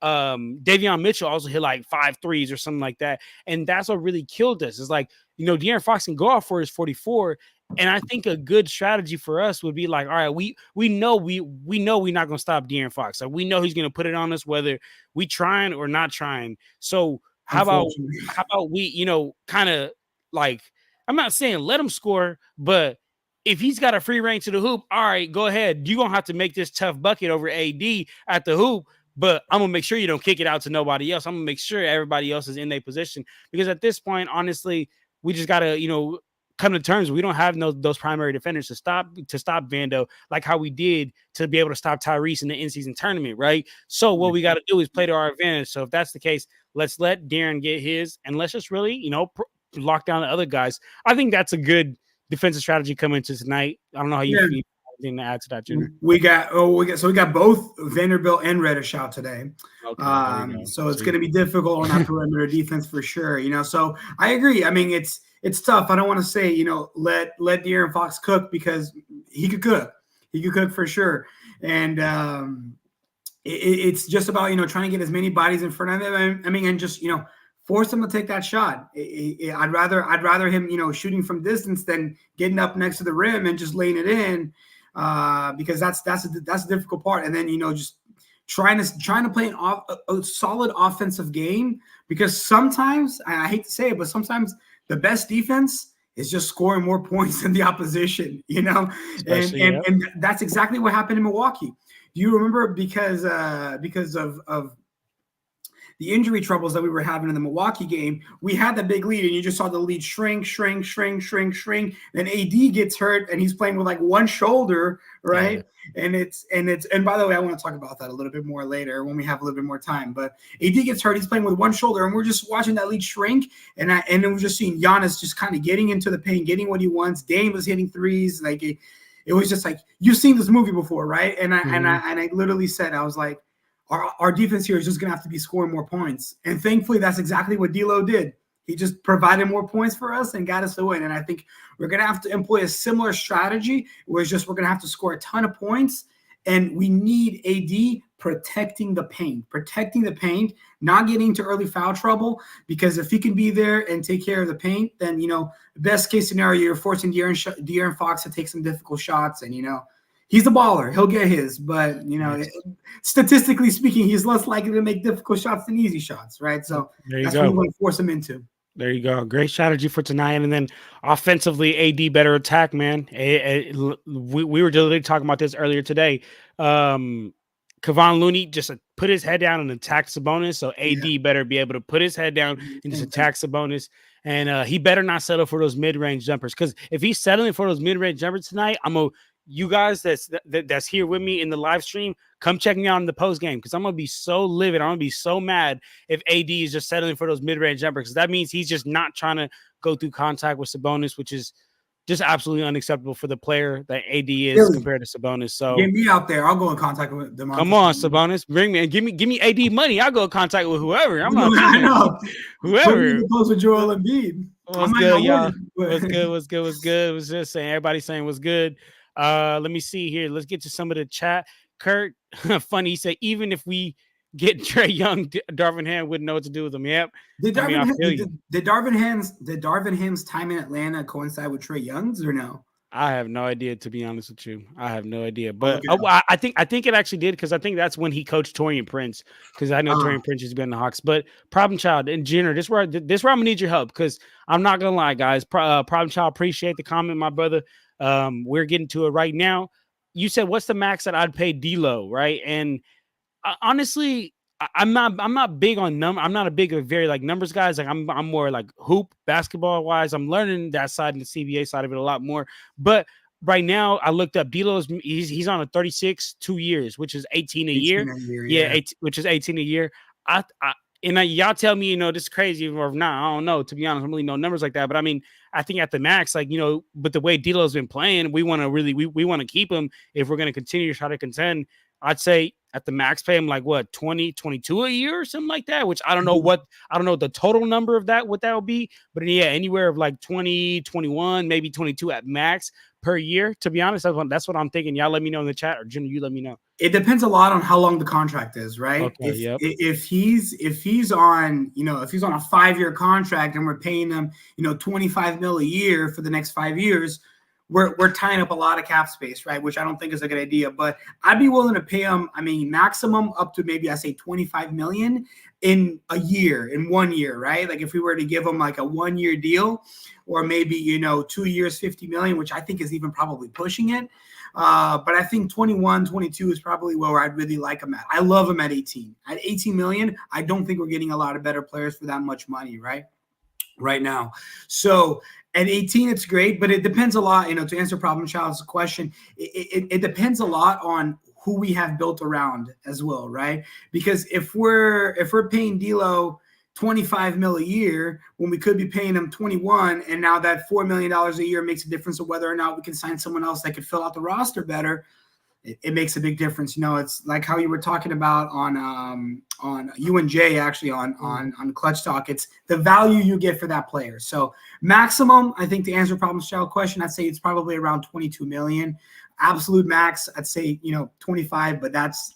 Davion Mitchell also hit like 5 threes or something like that. And that's what really killed us. It's like, De'Aaron Fox can go off for his 44. And I think a good strategy for us would be like, all right, we know we're not gonna stop De'Aaron Fox. Like we know he's gonna put it on us whether we trying or not trying. So Unfortunately. how about we, kind of like, I'm not saying let him score, but if he's got a free range to the hoop, all right, go ahead. You're gonna have to make this tough bucket over AD at the hoop, but I'm gonna make sure you don't kick it out to nobody else. I'm gonna make sure everybody else is in their position, because at this point, honestly, we just gotta, come to terms. We don't have those primary defenders to stop Vando like how we did to be able to stop Tyrese in the in-season tournament, right? So what we got to do is play to our advantage. So if that's the case, let's let Darren get his, and let's just really, lock down the other guys. I think that's a good defensive strategy coming into tonight. I don't know how you feel. Anything to add to that, Junior? We got both Vanderbilt and Reddish out today. Okay, so it's going to be difficult on that perimeter defense for sure. So I agree. I mean, it's tough. I don't want to say, let De'Aaron Fox cook, because he could cook. He could cook for sure. And it's just about, trying to get as many bodies in front of him. I mean, and just, force him to take that shot. I'd rather him, shooting from distance than getting up next to the rim and just laying it in, because that's a difficult part. And then, just trying to play a solid offensive game, because sometimes, I hate to say it, but sometimes the best defense is just scoring more points than the opposition, and that's exactly what happened in Milwaukee. Do you remember, because of the injury troubles that we were having in the Milwaukee game, we had the big lead, and you just saw the lead shrink. Then AD gets hurt, and he's playing with like one shoulder, right? Yeah. And by the way, I want to talk about that a little bit more later when we have a little bit more time. But AD gets hurt, he's playing with one shoulder, and we're just watching that lead shrink, and then we're just seeing Giannis just kind of getting into the paint, getting what he wants. Dame was hitting threes, like it was just like, you've seen this movie before, right? And I literally said, I was like, Our defense here is just going to have to be scoring more points. And thankfully, that's exactly what D'Lo did. He just provided more points for us and got us to win. And I think we're going to have to employ a similar strategy, where it's just we're going to have to score a ton of points. And we need AD protecting the paint, not getting into early foul trouble, because if he can be there and take care of the paint, then, best case scenario, you're forcing De'Aaron Fox to take some difficult shots. And, he's a baller. He'll get his, but statistically speaking, he's less likely to make difficult shots than easy shots, right? So that's what you want to force him into. There you go. Great strategy for tonight. And then offensively, AD better attack, man. We were literally talking about this earlier today. Kevon Looney just put his head down and attack Sabonis. So AD better be able to put his head down and just attack Sabonis. And he better not settle for those mid-range jumpers. Because if he's settling for those mid-range jumpers tonight, you guys that's here with me in the live stream, come check me out in the post game, because I'm gonna be so livid. I'm gonna be so mad if AD is just settling for those mid-range jumpers, because that means he's just not trying to go through contact with Sabonis, which is just absolutely unacceptable for the player that AD is compared to Sabonis. So get me out there. I'll go in contact with them. Come on, Sabonis, bring me and give me AD money. I'll go in contact with whoever. I'm not. I know. Whoever. Close with Joel Embiid. What's good, y'all? What's good? Was just saying. Everybody saying what's good. Let me see here. Let's get to some of the chat. Kurt, funny, he said, even if we get Trey Young, Darvin Ham wouldn't know what to do with him. Yep. Did Darvin Ham's time in Atlanta coincide with Trey Young's or no? I have no idea, to be honest with you. I have no idea. But I think it actually did, because I think that's when he coached Torian Prince, because I know Torian Prince has been in the Hawks. But Problem Child and Jenner, this where I'm gonna need your help, because I'm not gonna lie, guys. Problem Child, appreciate the comment, my brother. We're getting to it right now. You said, what's the max that I'd pay D'Lo, right? And honestly, I'm not big on I'm not a big very like numbers guys. Like I'm more like hoop basketball wise. I'm learning that side and the CBA side of it a lot more. But right now, I looked up D'Lo's. He's on a 36 2 years, which is 18 a year. Which is 18 a year. Y'all tell me, this is crazy or not. I don't know. To be honest, I don't really know numbers like that. But I mean, I think at the max, like, but the way D'Lo's been playing, we want to really we want to keep him if we're going to continue to try to contend. I'd say at the max pay him like what 20, 22 a year or something like that, which I don't know the total number of that, what that would be. But yeah, anywhere of like 20, 21, maybe 22 at max per year. To be honest, that's what I'm thinking. Y'all let me know in the chat, or Jimmy, you let me know. It depends a lot on how long the contract is, right? Okay, yep. If he's on, if he's on a 5-year contract and we're paying him, 25 mil a year for the next 5 years, we're tying up a lot of cap space, right? Which I don't think is a good idea. But I'd be willing to pay him, maximum up to maybe I say 25 million in 1 year, right? Like if we were to give him like a 1-year deal, or maybe 2 years, 50 million, which I think is even probably pushing it. But I think 21, 22 is probably where I'd really like him at. I love him at 18. At 18 million, I don't think we're getting a lot of better players for that much money, right now. So at 18, it's great, but it depends a lot, to answer Problem Child's question, it depends a lot on who we have built around as well, right? Because if we're paying D'Lo 25 mil a year when we could be paying him 21, and now that $4 million a year makes a difference of whether or not we can sign someone else that could fill out the roster better. It makes a big difference. It's like how you were talking about on you and Jay actually on Clutch Talk. It's the value you get for that player. So maximum, I think, to answer Problem Child question, I'd say it's probably around 22 million. Absolute max, I'd say 25, but that's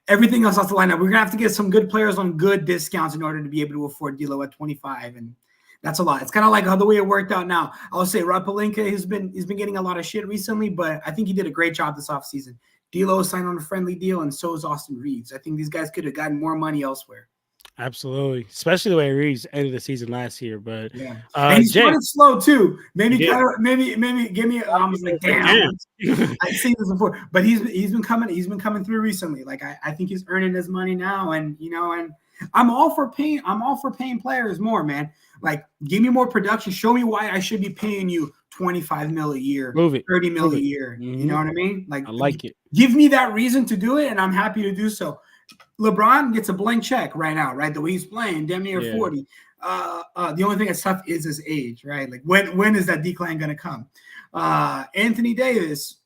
everything else off the lineup. We're gonna have to get some good players on good discounts in order to be able to afford D'Lo at 25, and that's a lot. It's kind of like how the way it worked out now. I'll say Rob Pelinka he's been getting a lot of shit recently, but I think he did a great job this offseason. D'Lo signed on a friendly deal, and so is Austin Reeves. I think these guys could have gotten more money elsewhere. Absolutely, especially the way Reeves ended the season last year. But yeah, and he started slow too. Maybe give me. I was like, damn, I've seen this before. But he's been coming through recently. Like I think he's earning his money now, and and I'm all for paying players more, man. Like, give me more production. Show me why I should be paying you 25 mil a year, 30 mil a year. Mm-hmm. You know what I mean? Like, I like it. Give me that reason to do it, and I'm happy to do so. LeBron gets a blank check right now, right? The way he's playing, damn near 40. The only thing that's tough is his age, right? Like, when is that decline going to come? Anthony Davis,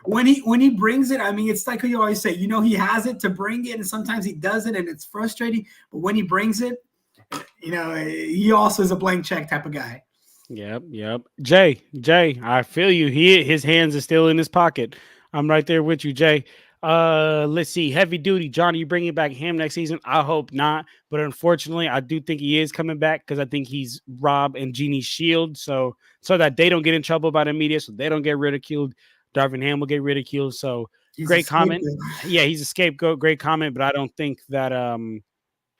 when he brings it, it's like you always say, he has it to bring it, and sometimes he doesn't, and it's frustrating. But when he brings it, he also is a blank check type of guy. Yep. Jay, I feel you. His hands are still in his pocket. I'm right there with you, Jay. Let's see. Heavy duty. Johnny, you bringing back Ham next season? I hope not. But unfortunately, I do think he is coming back because I think he's Rob and Jeannie's shield. So that they don't get in trouble by the media, so they don't get ridiculed. Darvin Ham will get ridiculed. So he's great comment. Yeah, he's a scapegoat. Great comment. But I don't think that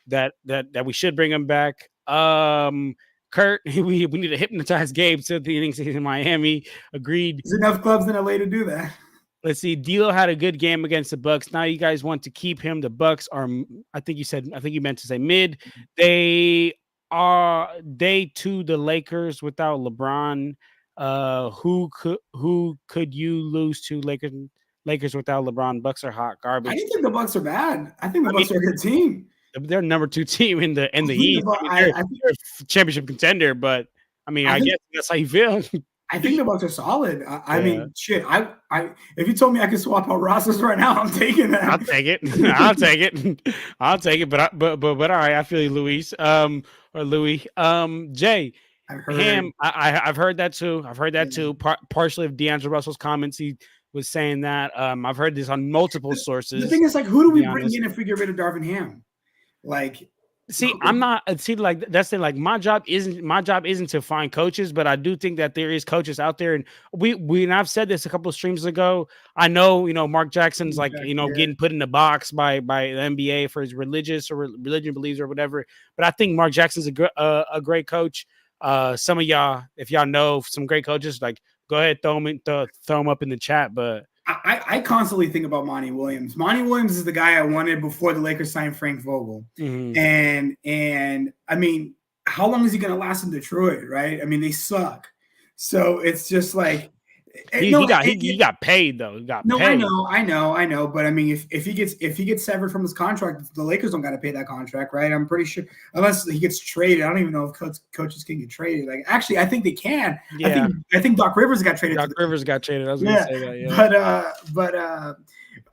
that we should bring him back. Kurt, we need to hypnotize Gabe to the innings in Miami. Agreed. There's enough clubs in LA to do that. Let's see. D'Lo had a good game against the Bucks. Now you guys want to keep him. The Bucks are, I think you meant to say mid. They are day 2 the Lakers without LeBron. Who could you lose to? Lakers without LeBron. Bucks are hot garbage. I didn't think the Bucks are bad. I think the Bucks are a good team. They're number 2 team in the East. They're a championship contender, but I guess that's how you feel. I think the Bucks are solid. I mean, shit. I if you told me I could swap out rosters right now, I'm taking that. I'll take it. I'll take it. But all right. I feel you, Luis. Or Louis. Jay. Ham. I've heard that too. Partially of DAngelo Russell's comments. He was saying that. I've heard this on multiple sources. The thing is, like, who do we bring in if we get rid of Darvin Ham? Like. I'm not. Like that's the like my job isn't to find coaches, but I do think that there is coaches out there, and and I've said this a couple of streams ago. I know Mark Jackson's like getting put in the box by the NBA for his religion beliefs or whatever. But I think Mark Jackson's a great coach. Some of y'all, if y'all know some great coaches, like go ahead throw them up in the chat. But I constantly think about Monty Williams. Monty Williams is the guy I wanted before the Lakers signed Frank Vogel. Mm-hmm. And how long is he going to last in Detroit, right? They suck. So it's just like he got paid though. He got paid. I know. But if he gets severed from his contract, the Lakers don't got to pay that contract, right? I'm pretty sure unless he gets traded. I don't even know if coaches can get traded. Like actually, I think they can. Yeah. I think Doc Rivers got traded. Doc Rivers got traded. I was going to say that. Yeah. But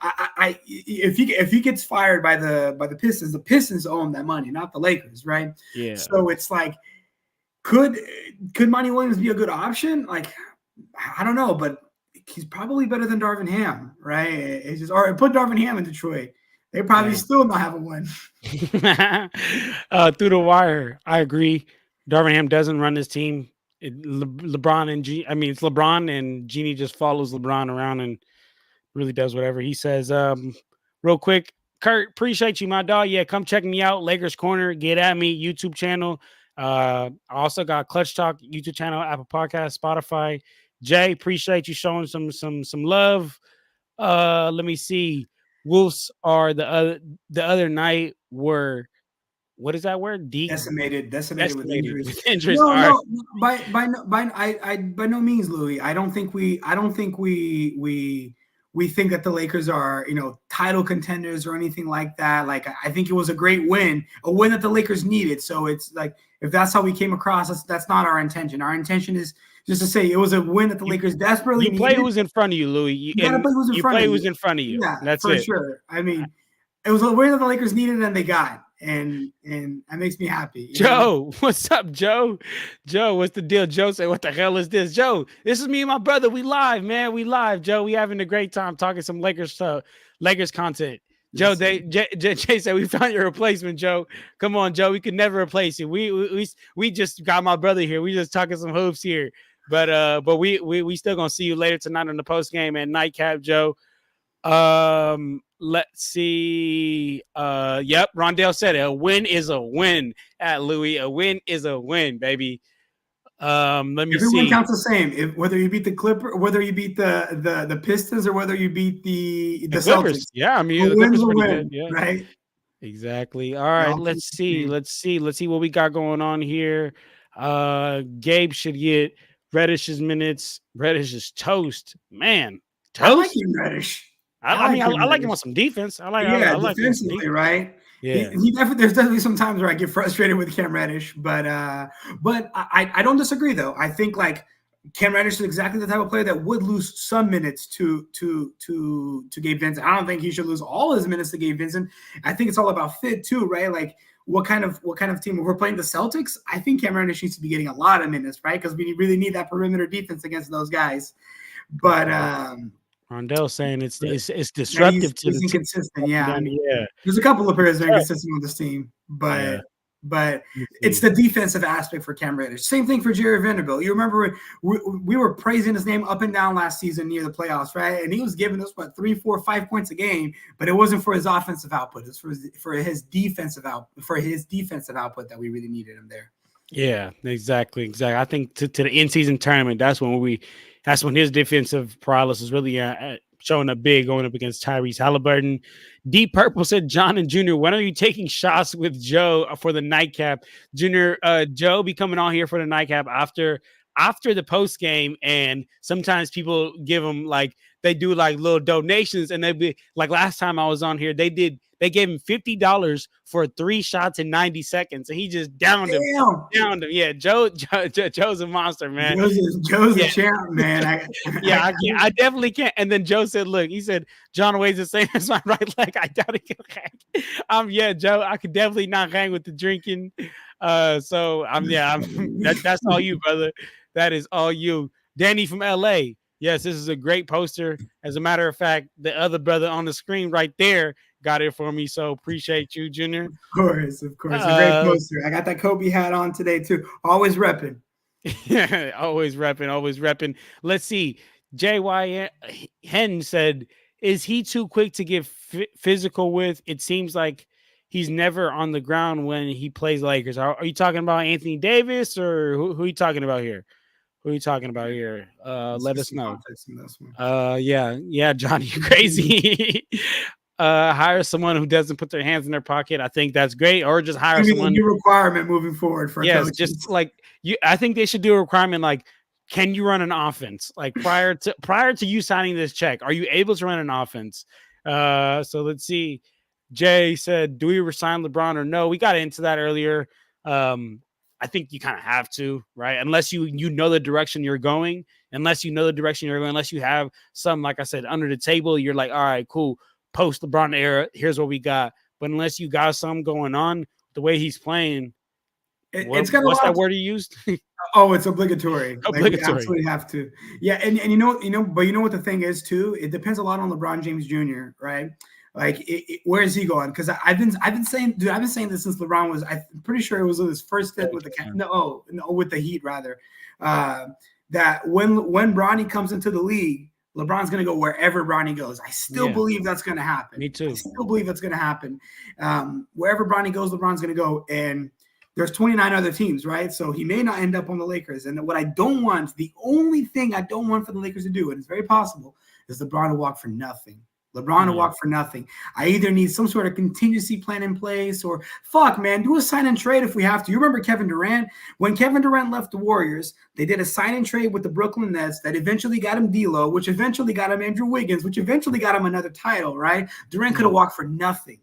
if he gets fired by the Pistons own that money, not the Lakers, right? Yeah. So it's like, could Monty Williams be a good option? Like, I don't know, but he's probably better than Darvin Ham, right? It's just, or put Darvin Ham in Detroit, they probably still not have a win. Through the wire, I agree. Darvin Ham doesn't run this team. LeBron and it's LeBron and Genie just follows LeBron around and really does whatever he says. Real quick, Kurt, appreciate you, my dog. Yeah, come check me out. Lakers Corner, get at me, YouTube channel. I also got Clutch Talk YouTube channel, Apple Podcast, Spotify. Jay, appreciate you showing some love. Let me see. Wolves are the other night were, what is that word? Decimated with injuries. With injuries. No, by no means, Louis. I don't think we think that the Lakers are, title contenders or anything like that. Like, I think it was a great win, a win that the Lakers needed. So it's like, if that's how we came across, that's not our intention. Our intention is just to say it was a win that the Lakers desperately needed. You play who's in front of you, Louis. You gotta play who's in front of you. Who's in front of you. Yeah, that's for it. Sure. I mean, it was a win that the Lakers needed and they got. And that makes me happy. Joe, what's up, Joe? Joe, what's the deal? Joe said, "What the hell is this?" Joe, this is me and my brother. We live, man. We live, Joe. We having a great time talking some Lakers stuff, Lakers content. Joe, Jay said, "We found your replacement, Joe. Come on, Joe. We could never replace you. We just got my brother here. We just talking some hoops here, but we still gonna see you later tonight on the post game and nightcap, Joe." Let's see. Yep, Rondell said it. A win is a win at Louis. A win is a win, baby. Let me see. Everyone counts the same. Whether you beat the Clippers, whether you beat the Pistons, or whether you beat the Celtics. Yeah, I mean, the Clippers pretty good. Yeah, right. Exactly. All right, let's see what we got going on here. Gabe should get Reddish's minutes. Reddish is toast, man. Toast. I like him, Reddish. I like him on some defense. I like defensively, right? Yeah, there's definitely some times where I get frustrated with Cam Reddish, but I don't disagree though. I think like Cam Reddish is exactly the type of player that would lose some minutes to Gabe Vincent. I don't think he should lose all his minutes to Gabe Vincent. I think it's all about fit too, right? Like what kind of team? If we're playing the Celtics, I think Cam Reddish needs to be getting a lot of minutes, right? Because we really need that perimeter defense against those guys. But Rondell saying it's disruptive to the team. Inconsistent. Yeah, there's a couple of players that are inconsistent with this team, but it's the defensive aspect for Cam Reddish. Same thing for Jerry Vanderbilt. You remember we were praising his name up and down last season near the playoffs, right? And he was giving us 3, 4, 5 points a game, but it wasn't for his offensive output. It's for his defensive output that we really needed him there. Yeah, exactly. I think to the in-season tournament, that's when his defensive paralysis really showing up big, going up against Tyrese Halliburton. Deep Purple said, "John and Junior, when are you taking shots with Joe for the nightcap?" Junior, Joe be coming on here for the nightcap after the post game, and sometimes people give him they do little donations, and they be like last time I was on here, they gave him $50 for 3 shots in 90 seconds, and he just downed him. Yeah, Joe's a monster, man. Joe's a champ, man. I definitely can't. And then Joe said, "Look," he said, "John weighs the same as my right leg. I doubt he can hang." Joe, I could definitely not hang with the drinking. So that's all you, brother. That is all you. Danny from LA. Yes, this is a great poster. As a matter of fact, the other brother on the screen right there got it for me. So appreciate you, Junior. Of course. A great poster. I got that Kobe hat on today too. Always repping. always repping. Let's see. JY Hen said, "Is he too quick to get physical with? It seems like he's never on the ground when he plays Lakers." Are you talking about Anthony Davis, or who are you talking about here? Let us know. Yeah, Johnny, you crazy. Hire someone who doesn't put their hands in their pocket. I think that's great. Or just hire someone. A new requirement moving forward for coaches. Just I think they should do a requirement can you run an offense? Prior to you signing this check, are you able to run an offense? So let's see. Jay said, "Do we resign LeBron or no?" We got into that earlier. I think you kind of have to, right? Unless you know the direction you're going. Unless you have some, like I said, under the table, you're like, all right, cool. post LeBron era, here's what we got. But unless you got something going on, the way he's playing, It's got a what's lot. that word you used? Oh, it's obligatory. Like we Obligatory. absolutely have to. Yeah, and but you know what the thing is too? It depends a lot on LeBron James Jr., right? Like, where is he going? Because I've been saying, dude, I've been saying this since LeBron was. I'm pretty sure it was his first stint with the no, with the Heat rather. That when Bronny comes into the league, LeBron's going to go wherever Bronny goes. I still believe that's going to happen. Me too. I still believe that's going to happen. Wherever Bronny goes, LeBron's going to go. And there's 29 other teams, right? So he may not end up on the Lakers. And what I don't want, the only thing I don't want for the Lakers to do, and it's very possible, is LeBron to walk for nothing. LeBron to walk for nothing. I either need some sort of contingency plan in place or fuck, man, do a sign and trade if we have to. You remember Kevin Durant? When Kevin Durant left the Warriors, they did a sign and trade with the Brooklyn Nets that eventually got him D'Lo, which eventually got him Andrew Wiggins, which eventually got him another title, right? Durant could have walked for nothing.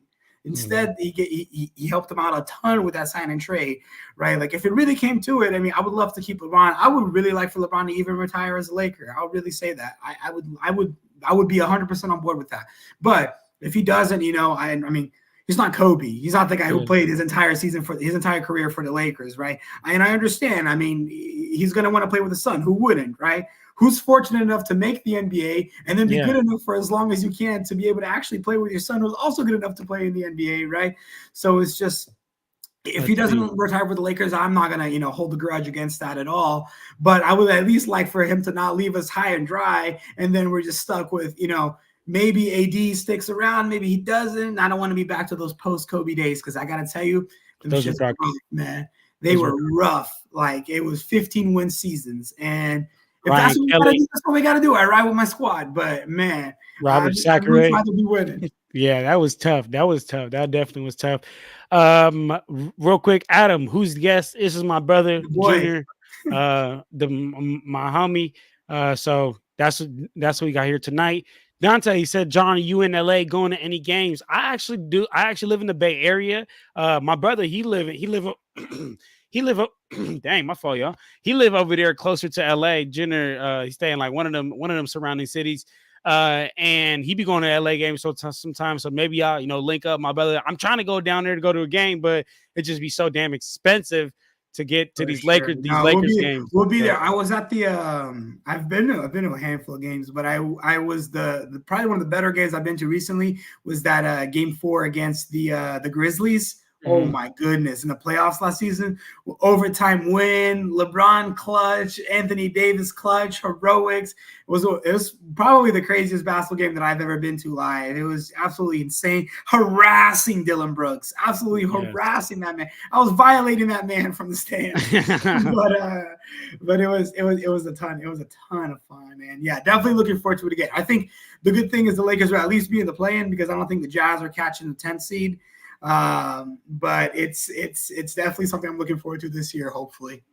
Instead, he helped him out a ton with that sign and trade, right? Like, if it really came to it, I mean, I would love to keep LeBron. I would really like for LeBron to even retire as a Laker. I'll really say that. I would be 100% on board with that. But if he doesn't, I mean, he's not Kobe. He's not the guy who played his entire career for the Lakers, right? And I understand. I mean, he's going to want to play with his son. Who wouldn't, right? Who's fortunate enough to make the NBA and then be good enough for as long as you can to be able to actually play with your son, who's also good enough to play in the NBA, right? So it's just, if he doesn't retire with the Lakers, I'm not going to, hold a grudge against that at all. But I would at least like for him to not leave us high and dry. And then we're just stuck with, maybe AD sticks around, maybe he doesn't. I don't want to be back to those post-Kobe days, because I got to tell you, those shits were rough, man. They were rough. Like, it was 15-win seasons. And if that's what we got to do. I ride with my squad. But, man, Robert I'd rather be winning. Yeah, that was tough. That definitely was tough. Real quick, Adam, who's the guest? This is my brother, Junior, my homie. So that's what we got here tonight. Dante, he said, John, are you in LA going to any games? I actually do. I actually live in the Bay Area. My brother, he live dang, my fault, y'all. He live over there closer to LA. Junior, he stay in like one of them surrounding cities. And he be going to LA games sometimes. So maybe I'll, link up my brother. I'm trying to go down there to go to a game, but it just be so damn expensive to get to these Lakers games. We'll be there. I was at the I've been to a handful of games, but I was the probably one of the better games I've been to recently was that game 4 against the Grizzlies. Oh my goodness. In the playoffs last season, overtime win, LeBron clutch, Anthony Davis clutch, heroics. It was probably the craziest basketball game that I've ever been to live. It was absolutely insane. Harassing Dylan Brooks. Absolutely harassing that man. I was violating that man from the stand. but it was a ton. It was a ton of fun, man. Yeah, definitely looking forward to it again. I think the good thing is the Lakers will at least be in the play-in, because I don't think the Jazz are catching the 10th seed. But it's definitely something I'm looking forward to this year, hopefully.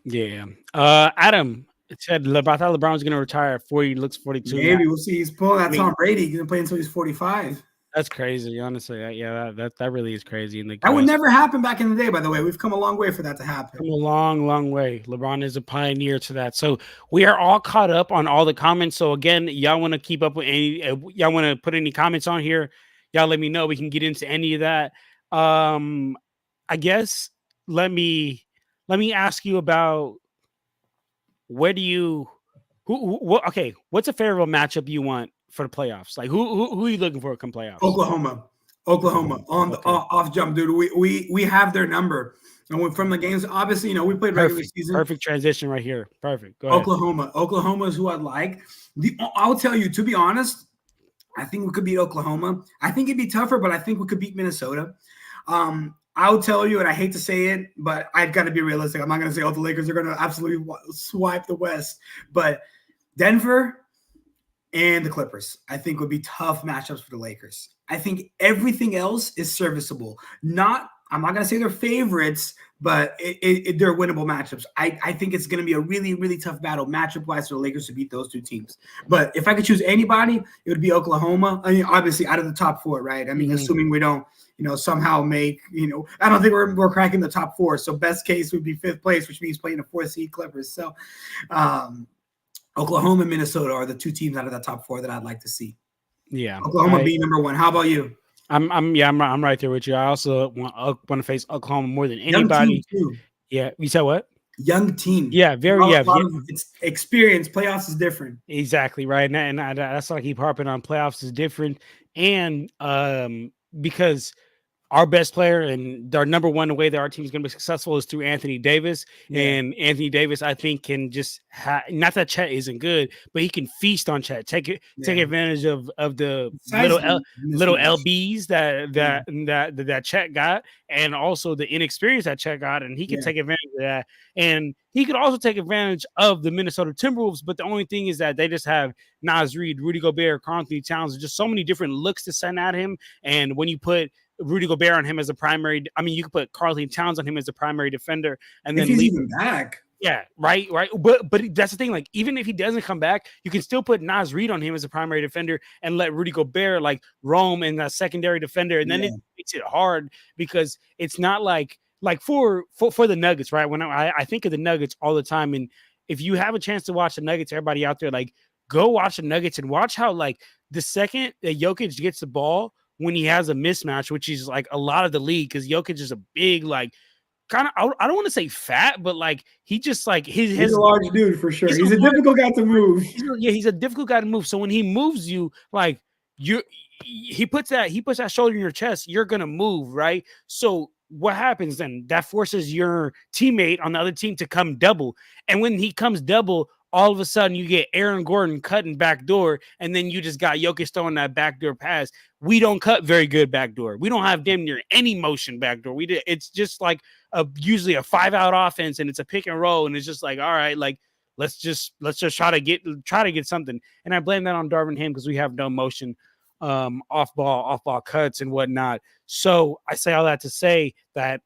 Yeah. Adam said I thought LeBron was going to retire at 40. Looks 42. Maybe we'll see. He's pulling that Tom Brady. He's going to play until he's 45. That's crazy, honestly. That really is crazy. That would never happen back in the day, by the way. We've come a long way for that to happen. Come a long, long way. LeBron is a pioneer to that. So we are all caught up on all the comments. So again, y'all want to keep up with y'all want to put any comments on here, y'all let me know. We can get into any of that. I guess let me ask you about what's a favorable matchup you want for the playoffs? Like who are you looking for come playoffs? Oklahoma on the off jump, dude. We have their number. And from the games, obviously, we played regular season. Perfect transition right here. Perfect. Go ahead. Oklahoma is who I'd like. I'll tell you, to be honest, I think we could beat Oklahoma. I think it'd be tougher, but I think we could beat Minnesota. I'll tell you, and I hate to say it, but I've got to be realistic. I'm not going to say, the Lakers are going to absolutely swipe the West. But Denver and the Clippers, I think, would be tough matchups for the Lakers. I think everything else is serviceable. I'm not going to say they're favorites, but they're winnable matchups. I think it's going to be a really, really tough battle matchup-wise for the Lakers to beat those two teams. But if I could choose anybody, it would be Oklahoma. I mean, obviously, out of the top 4, right? I mean, assuming we don't, somehow make, I don't think we're cracking the top 4. So best case would be 5th place, which means playing the 4th seed Clippers. So Oklahoma and Minnesota are the 2 teams out of the top 4 that I'd like to see. Yeah, Oklahoma being number one. How about you? I'm right there with you. I also want to face Oklahoma more than Young team anybody. too. Yeah, you said what? Young team. Yeah, A lot of it's experience. Playoffs is different. exactly right. That's why I keep harping on playoffs is different, and because our best player and our number one way that our team is going to be successful is through Anthony Davis. Yeah. And Anthony Davis, I think, can just not that Chet isn't good, but he can feast on Chet, take Yeah. advantage of the Size little mismatch. LBs Yeah. that Chet got, and also the inexperience that Chet got, and he can Yeah. take advantage of that. And he could also take advantage of the Minnesota Timberwolves, but the only thing is that they just have Naz Reid, Rudy Gobert, Karl Anthony Towns, just so many different looks to send at him. And when you put Rudy Gobert on him as a primary, I mean, you could put Karl Anthony Towns on him as a primary defender, and If then he's leave. even back. Yeah, right. But that's the thing. Like, even if he doesn't come back, you can still put Naz Reid on him as a primary defender and let Rudy Gobert like roam in that secondary defender, and then it makes it hard because it's not like for the Nuggets, right? When I think of the Nuggets all the time, and if you have a chance to watch the Nuggets, everybody out there, like, go watch the Nuggets and watch how like the second that Jokic gets the ball when he has a mismatch, which is like a lot of the league, because Jokic is a big like kind of I don't want to say fat, but like he just like he's a large dude for sure. He's a large, difficult guy to move. He's a difficult guy to move. So when he moves you, like he puts that shoulder in your chest, you're gonna move, right? So what happens then? That forces your teammate on the other team to come double. And when he comes double, all of a sudden you get Aaron Gordon cutting backdoor, and then you just got Jokic throwing that backdoor pass. We don't cut very good backdoor. We don't have damn near any motion backdoor. It's just like usually a 5-out offense, and it's a pick and roll, and it's just like, all right, like let's just try to get something. And I blame that on Darvin Ham because we have no motion, off ball cuts and whatnot. So I say all that to say that,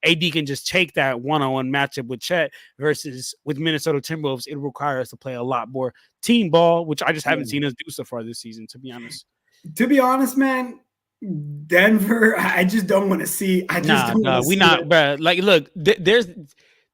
AD can just take that one-on-one matchup with Chet versus with Minnesota Timberwolves. It requires us to play a lot more team ball, which I just haven't seen us do so far this season, to be honest. To be honest, man, Denver, I just don't want to see. I just don't want to see. Bro. Like, look,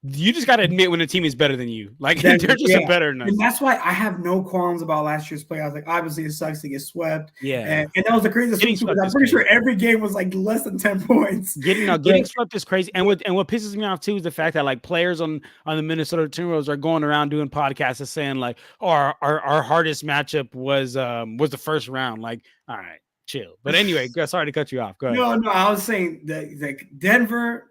you just got to admit when a team is better than you. Like, Denver, they're just better than us. And that's why I have no qualms about last year's playoffs. Like, obviously, it sucks to get swept. Yeah. And that was the craziest thing, because I'm pretty sure every game was like less than 10 points. Getting swept is crazy. And what pisses me off, too, is the fact that, like, players on the Minnesota Timberwolves are going around doing podcasts and saying, like, oh, our hardest matchup was the first round. Like, all right, chill. But anyway, sorry to cut you off. Go ahead. No, I was saying that, like, Denver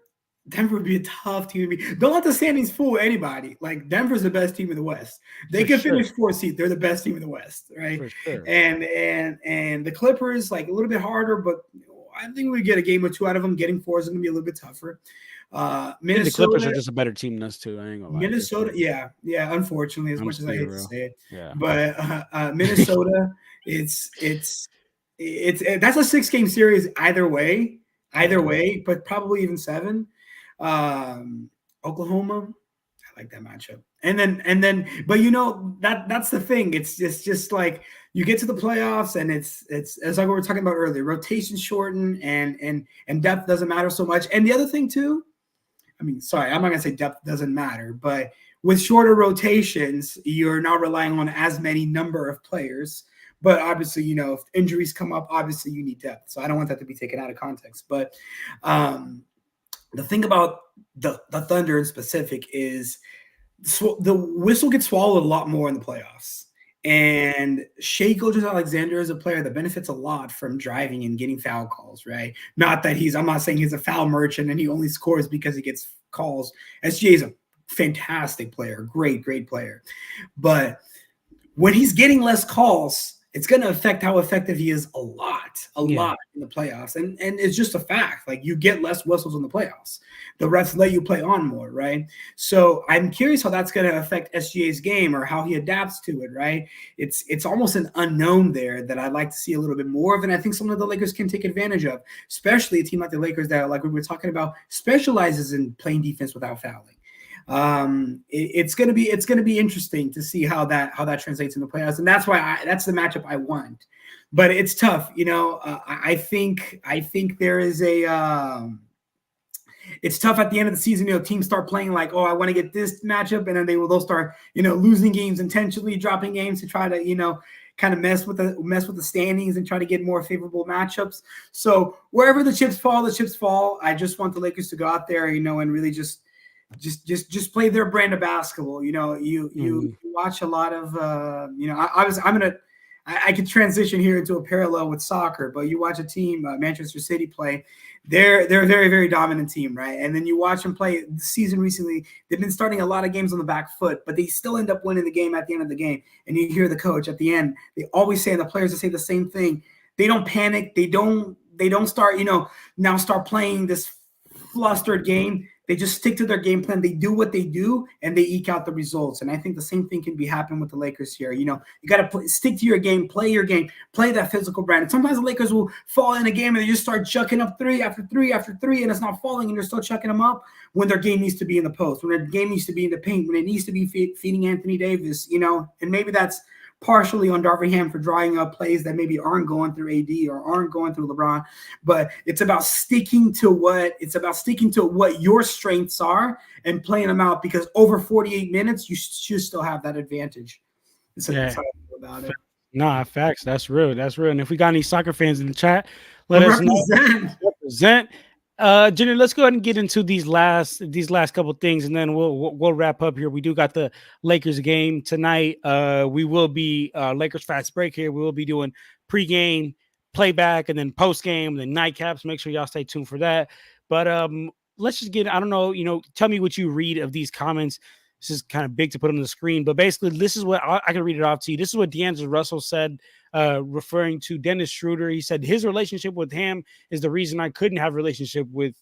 would be a tough team to beat. Don't let the standings fool anybody. Like, Denver's the best team in the West. They can finish 4th seed. They're the best team in the West, right? For sure. And the Clippers, like, a little bit harder, but I think we get a game or two out of them. Getting 4 is going to be a little bit tougher. Minnesota, the Clippers are just a better team than us too. I ain't gonna lie. Minnesota, yeah. Unfortunately, as much as I hate to say it, yeah. But Minnesota, it's that's a 6-game series either way, but probably even 7. Oklahoma, I like that matchup. And then, but that's the thing. It's just like you get to the playoffs, and it's like we were talking about earlier. Rotation shorten, and depth doesn't matter so much. And the other thing too, I mean, sorry, I'm not gonna say depth doesn't matter, but with shorter rotations, you're not relying on as many number of players. But obviously, if injuries come up, obviously you need depth. So I don't want that to be taken out of context. But the thing about the Thunder in specific is the whistle gets swallowed a lot more in the playoffs. And Shai Gilgeous-Alexander is a player that benefits a lot from driving and getting foul calls, right? Not that I'm not saying he's a foul merchant and he only scores because he gets calls. SGA is a fantastic player, great player. But when he's getting less calls, it's going to affect how effective he is a lot in the playoffs. And it's just a fact. Like, you get less whistles in the playoffs. The refs let you play on more, right? So I'm curious how that's going to affect SGA's game, or how he adapts to it, right? It's almost an unknown there that I'd like to see a little bit more of, and I think some of the Lakers can take advantage of, especially a team like the Lakers that, like we were talking about, specializes in playing defense without fouling. It's gonna be interesting to see how that translates in the playoffs, and that's why that's the matchup I want. But it's tough, I think there is it's tough at the end of the season. Teams start playing like, oh, I want to get this matchup, and then they'll start losing games intentionally, dropping games to try to kind of mess with the standings and try to get more favorable matchups. So wherever the chips fall, the chips fall. I just want the Lakers to go out there, and really just play their brand of basketball. You watch a lot of I could transition here into a parallel with soccer, but you watch a team, Manchester City, play. They're a very, very dominant team, right? And then you watch them play the season recently. They've been starting a lot of games on the back foot, but they still end up winning the game at the end of the game. And you hear the coach at the end. They always say, and the players say the same thing. They don't panic. They don't start, now start playing this flustered game. They just stick to their game plan. They do what they do, and they eke out the results. And I think the same thing can be happening with the Lakers here. You got to stick to your game, play that physical brand. And sometimes the Lakers will fall in a game and they just start chucking up three after three after three, and it's not falling, and they're still chucking them up when their game needs to be in the post, when their game needs to be in the paint, when it needs to be feeding Anthony Davis, and maybe that's partially on Darvin Ham for drawing up plays that maybe aren't going through AD or aren't going through LeBron, but it's about sticking to what your strengths are and playing them out, because over 48 minutes you should still have that advantage. So that's how I feel about it. Nah, facts. That's real. And if we got any soccer fans in the chat, let us know. Represent. Junior, let's go ahead and get into these last couple things, and then we'll wrap up here. We do got the Lakers game tonight. We will be Lakers fast break here. We will be doing pregame, playback, and then postgame, and then nightcaps. Make sure y'all stay tuned for that. But let's just get. I don't know. Tell me what you read of these comments. This is kind of big to put on the screen, but basically, this is what I can read it off to you. This is what DAngelo Russell said. Referring to Dennis Schroeder. He said his relationship with Ham is the reason I couldn't have a relationship with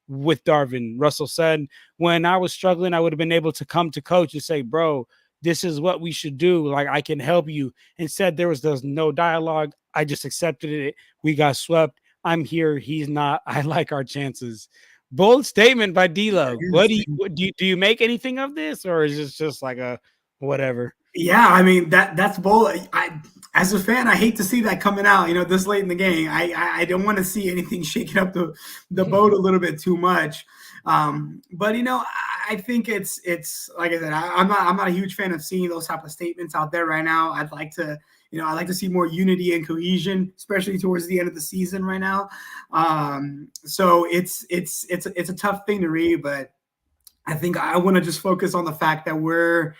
Darvin. Russell said, when I was struggling, I would have been able to come to coach and say, bro, this is what we should do. Like, I can help you. Instead, there was no dialogue. I just accepted it. We got swept. I'm here. He's not. I like our chances. Bold statement by D'Lo. What do you make anything of this, or is this just like a whatever? Yeah, I mean that's bold. As a fan, I hate to see that coming out, this late in the game. I don't want to see anything shaking up the boat a little bit too much. But I think it's like I said, I'm not a huge fan of seeing those type of statements out there right now. I'd like to see more unity and cohesion, especially towards the end of the season right now. So it's a tough thing to read, but I think I want to just focus on the fact that we're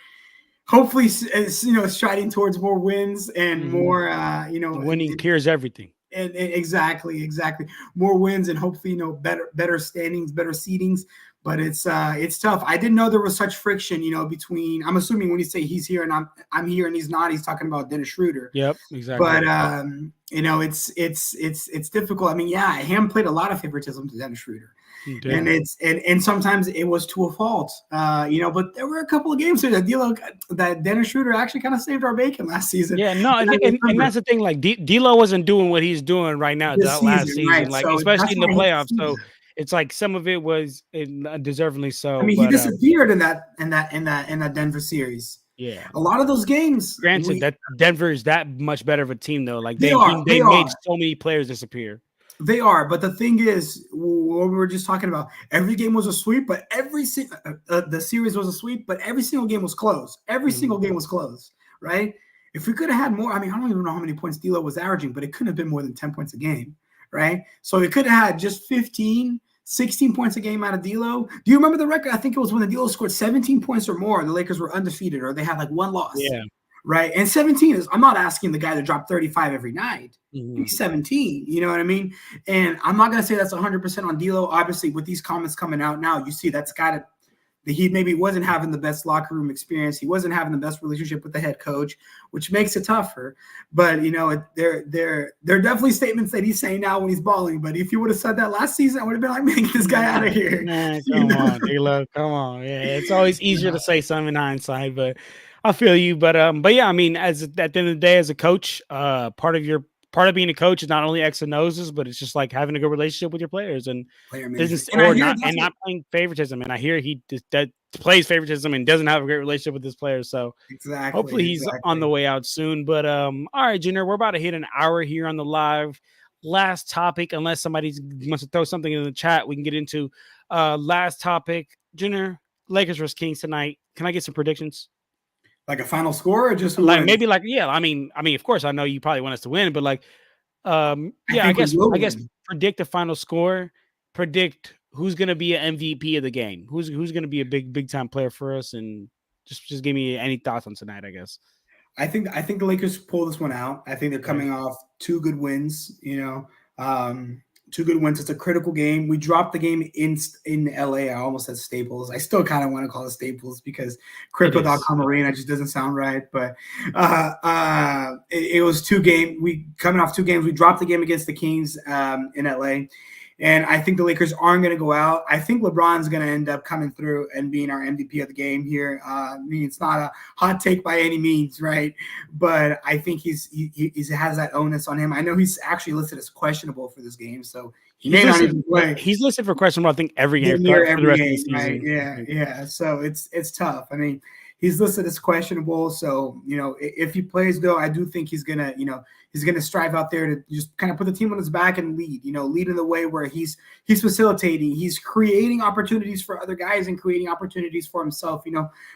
hopefully, striding towards more wins and more, winning clears everything. And exactly, more wins and hopefully, better standings, better seedings. But it's tough. I didn't know there was such friction, between. I'm assuming when you say he's here and I'm here and he's not, he's talking about Dennis Schroeder. Yep, exactly. But it's difficult. I mean, yeah, Ham played a lot of favoritism to Dennis Schroeder. And sometimes it was to a fault, but there were a couple of games there that Dennis Schroeder actually kind of saved our bacon last season. Yeah, no, and that's the thing. Like D'Lo wasn't doing what he's doing right now last season, right? Like so especially in the playoffs. So it's like some of it was deservingly so. I mean, he disappeared in that Denver series. Yeah, a lot of those games. Granted, that Denver is that much better of a team, though. Like they made so many players disappear. They are, but the thing is, what we were just talking about, every game was a sweep, but the series was a sweep, but every single game was close. Every single game was close, right? If we could have had more, I mean, I don't even know how many points D'Lo was averaging, but it couldn't have been more than 10 points a game, right? So we could have had just 15, 16 points a game out of D'Lo. Do you remember the record? I think it was when the D'Lo scored 17 points or more, the Lakers were undefeated, or they had like one loss. Yeah. Right. And 17 is, I'm not asking the guy to drop 35 every night. He's 17. You know what I mean? And I'm not going to say that's 100% on D'Lo. Obviously, with these comments coming out now, you see that's got to, he maybe wasn't having the best locker room experience. He wasn't having the best relationship with the head coach, which makes it tougher. But, there are definitely statements that he's saying now when he's balling. But if you would have said that last season, I would have been like, man, get this guy out of here. Man, come on, D'Lo. Come on. Yeah, it's always easier to say something in hindsight, but I feel you, but yeah, I mean, at the end of the day, as a coach, part of being a coach is not only X and O's, but it's just like having a good relationship with your players and not playing favoritism. And I hear he that plays favoritism and doesn't have a great relationship with his players. So hopefully he's on the way out soon. But all right, Junior, we're about to hit an hour here on the live. Last topic, unless somebody wants to throw something in the chat, we can get into last topic. Junior, Lakers versus Kings tonight. Can I get some predictions? Like a final score or just who Like wins? maybe like yeah. I mean, of course, I know you probably want us to win, but like I yeah, think we will I guess win. predict the final score, predict who's gonna be an MVP of the game, who's gonna be a big time player for us, and just give me any thoughts on tonight, I guess. I think the Lakers pull this one out. I think they're Okay. coming off two good wins. Two good wins. It's a critical game. We dropped the game in LA. I almost said Staples. I still kind of want to call it Staples because It is. Crypto.com Arena just doesn't sound right. But it was two game. We coming off two games. We dropped the game against the Kings in LA. And I think the Lakers aren't going to go out. I think LeBron's going to end up coming through and being our MVP of the game here. I mean, it's not a hot take by any means, right? But I think he has that onus on him. I know he's actually listed as questionable for this game, so he may not even play. He's listed for questionable, I think, every game Near for the every rest of the game, right? season. Yeah. So it's tough. I mean, he's listed as questionable. So if he plays, though, I do think he's gonna strive out there to just kind of put the team on his back and lead. Lead in the way where he's facilitating, he's creating opportunities for other guys and creating opportunities for himself.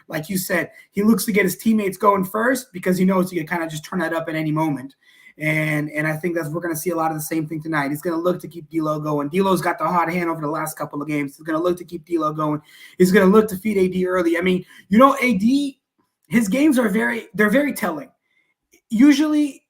Like you said, he looks to get his teammates going first because he knows he can kind of just turn that up at any moment. And I think we're going to see a lot of the same thing tonight. He's going to look to keep D'Lo going. D'Lo's got the hot hand over the last couple of games. He's going to look to keep D'Lo going. He's going to look to feed AD early. I mean, AD, his games are very telling. Usually,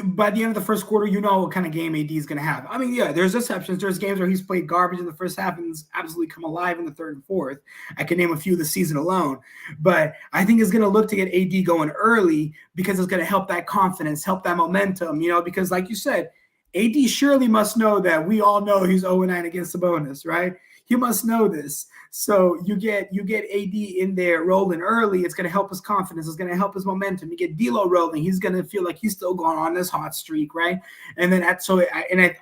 by the end of the first quarter, what kind of game AD is going to have. I mean, yeah, there's exceptions. There's games where he's played garbage in the first half and has absolutely come alive in the third and fourth. I can name a few this season alone. But I think it's going to look to get AD going early because it's going to help that confidence, help that momentum, because like you said, AD surely must know that we all know he's 0-9 against Sabonis, right? He must know this. So you get AD in there rolling early. It's going to help his confidence. It's going to help his momentum. You get D'Lo rolling. He's going to feel like he's still going on this hot streak, right? And then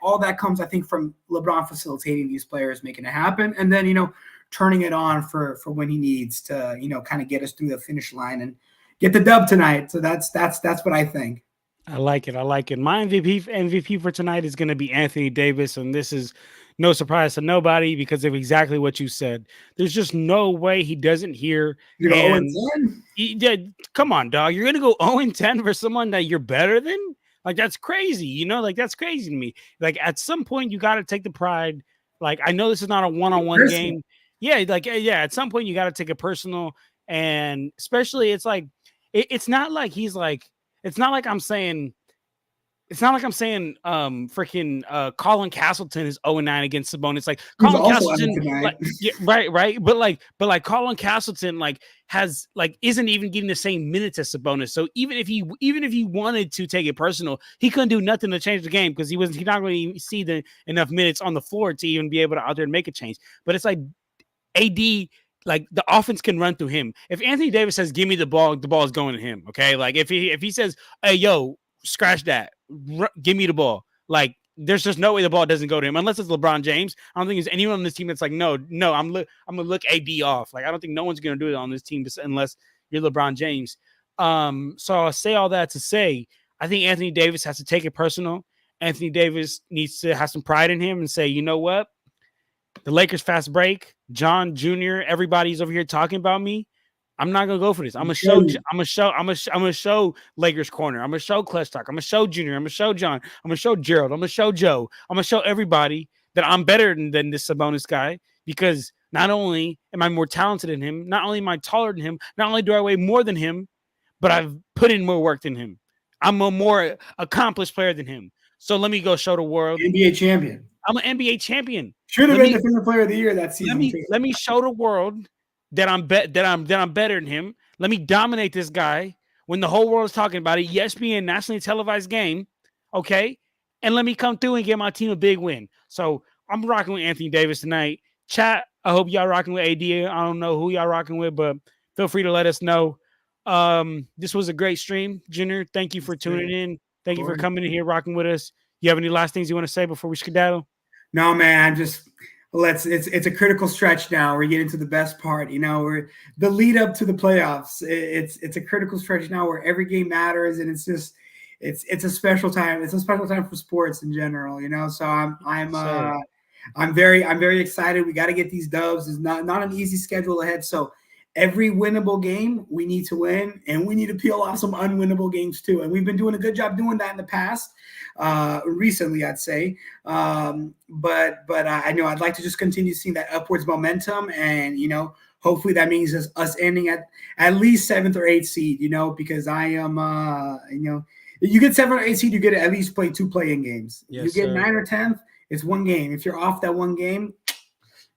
all that comes, I think, from LeBron facilitating these players, making it happen, and then turning it on for when he needs to kind of get us through the finish line and get the dub tonight. So that's what I think. I like it. My MVP for tonight is going to be Anthony Davis, and this is no surprise to nobody because of exactly what you said. There's just no way he doesn't hear. You go 0-10? Come on, dog. You're going to go 0-10 for someone that you're better than? Like, that's crazy. Like, that's crazy to me. Like, at some point, you got to take the pride. Like, I know this is not a one-on-one game. Yeah, at some point, you got to take it personal. And especially, it's like, it's not like he's like, it's not like I'm saying freaking Colin Castleton is 0-9 against Sabonis. Like Colin Castleton, like, yeah, right. But like Colin Castleton isn't even getting the same minutes as Sabonis. So even if he wanted to take it personal, he couldn't do nothing to change the game because he's not going to see enough minutes on the floor to even be able to out there and make a change. But it's like AD. Like the offense can run through him. If Anthony Davis says, "Give me the ball is going to him." Okay, like if he says, "Hey, yo, scratch that, give me the ball," like there's just no way the ball doesn't go to him unless it's LeBron James. I don't think there's anyone on this team that's like, no, I'm gonna look AD off. Like I don't think no one's gonna do it on this team unless you're LeBron James. So I'll say all that to say, I think Anthony Davis has to take it personal. Anthony Davis needs to have some pride in him and say, you know what? The Lakers fast break, John Jr., everybody's over here talking about me. I'm not gonna go for this. I'm gonna show Lakers corner. I'm gonna show Clutch Talk. I'm gonna show Junior. I'm gonna show John. I'm gonna show Gerald. I'm gonna show Joe. I'm gonna show everybody that I'm better than this Sabonis guy because not only am I more talented than him, not only am I taller than him, not only do I weigh more than him, but I've put in more work than him. I'm a more accomplished player than him. So let me go show the world. NBA champion. I'm an NBA champion. Should have been Defensive Player of the Year that season. Let me show the world that I'm better than him. Let me dominate this guy when the whole world is talking about it. ESPN nationally televised game, okay? And let me come through and get my team a big win. So I'm rocking with Anthony Davis tonight. Chat, I hope y'all rocking with AD. I don't know who y'all rocking with, but feel free to let us know. This was a great stream, Junior. Thank you for tuning in. Thank you for coming in here, rocking with us. You have any last things you want to say before we skedaddle? No, man. It's a critical stretch now. We're getting to the best part. We're the lead up to the playoffs. It's a critical stretch now where every game matters, and it's a special time. It's a special time for sports in general. So I'm very excited. We got to get these dubs. It's not an easy schedule ahead. So every winnable game we need to win, and we need to peel off some unwinnable games too. And we've been doing a good job doing that in the past, recently, I'd say. But I know I'd like to just continue seeing that upwards momentum, and hopefully that means us ending at least 7th or 8th seed. Because I am, you get 7th or 8th seed, you get to at least play 2 play-in games. Yes, you get sir. 9th or 10th, it's 1 game. If you're off that 1 game,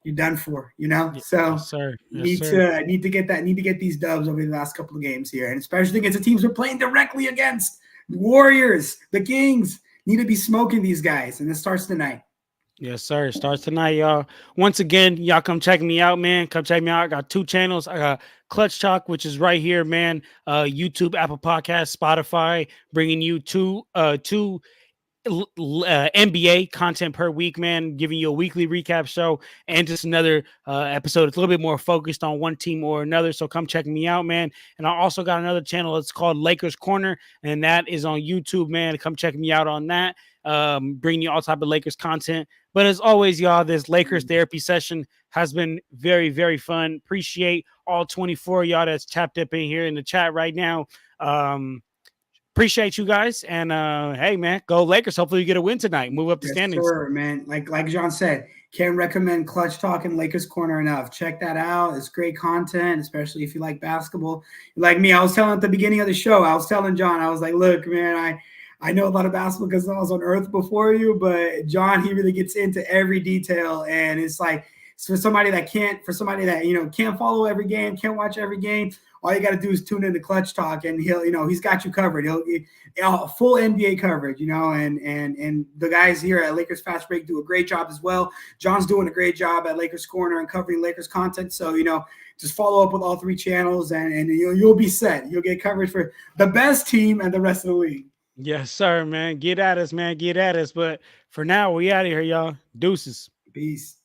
you're done for, So Yes, sir. Yes, need sir. to get these dubs over the last couple of games here, and especially against the teams we're playing directly against. The Warriors, the Kings need to be smoking these guys, and it starts tonight. Yes, sir. Starts tonight, y'all. Once again, y'all come check me out, man. Come check me out. I got 2 channels. I got Clutch Talk, which is right here, man. YouTube, Apple Podcasts, Spotify, bringing you two NBA content per week, man, giving you a weekly recap show and just another episode. It's a little bit more focused on one team or another. So come check me out, man. And I also got another channel. It's called Lakers Corner, and that is on YouTube, man. Come check me out on that. Bringing you all type of Lakers content. But as always, y'all, this Lakers therapy session has been very, very fun. Appreciate all 24 of y'all that's tapped up in here in the chat right now. Appreciate you guys, and hey, man, go Lakers. Hopefully you get a win tonight, move up the standings. Sure, man. Like John said, can't recommend Clutch Talk and Lakers Corner enough. Check that out. It's great content, especially if you like basketball. Like me, I was telling at the beginning of the show, I was telling John, I was like, look, man, I know a lot of basketball because I was on Earth before you, but John, he really gets into every detail, and it's like, for somebody that can't follow every game, can't watch every game, all you got to do is tune in to Clutch Talk, and he's got you covered. He'll full NBA coverage, and the guys here at Lakers Fast Break do a great job as well. John's doing a great job at Lakers Corner and covering Lakers content. So, just follow up with all 3 channels, and you'll be set. You'll get coverage for the best team and the rest of the league. Yes, sir, man. Get at us, man. Get at us. But for now, we out of here, y'all. Deuces. Peace.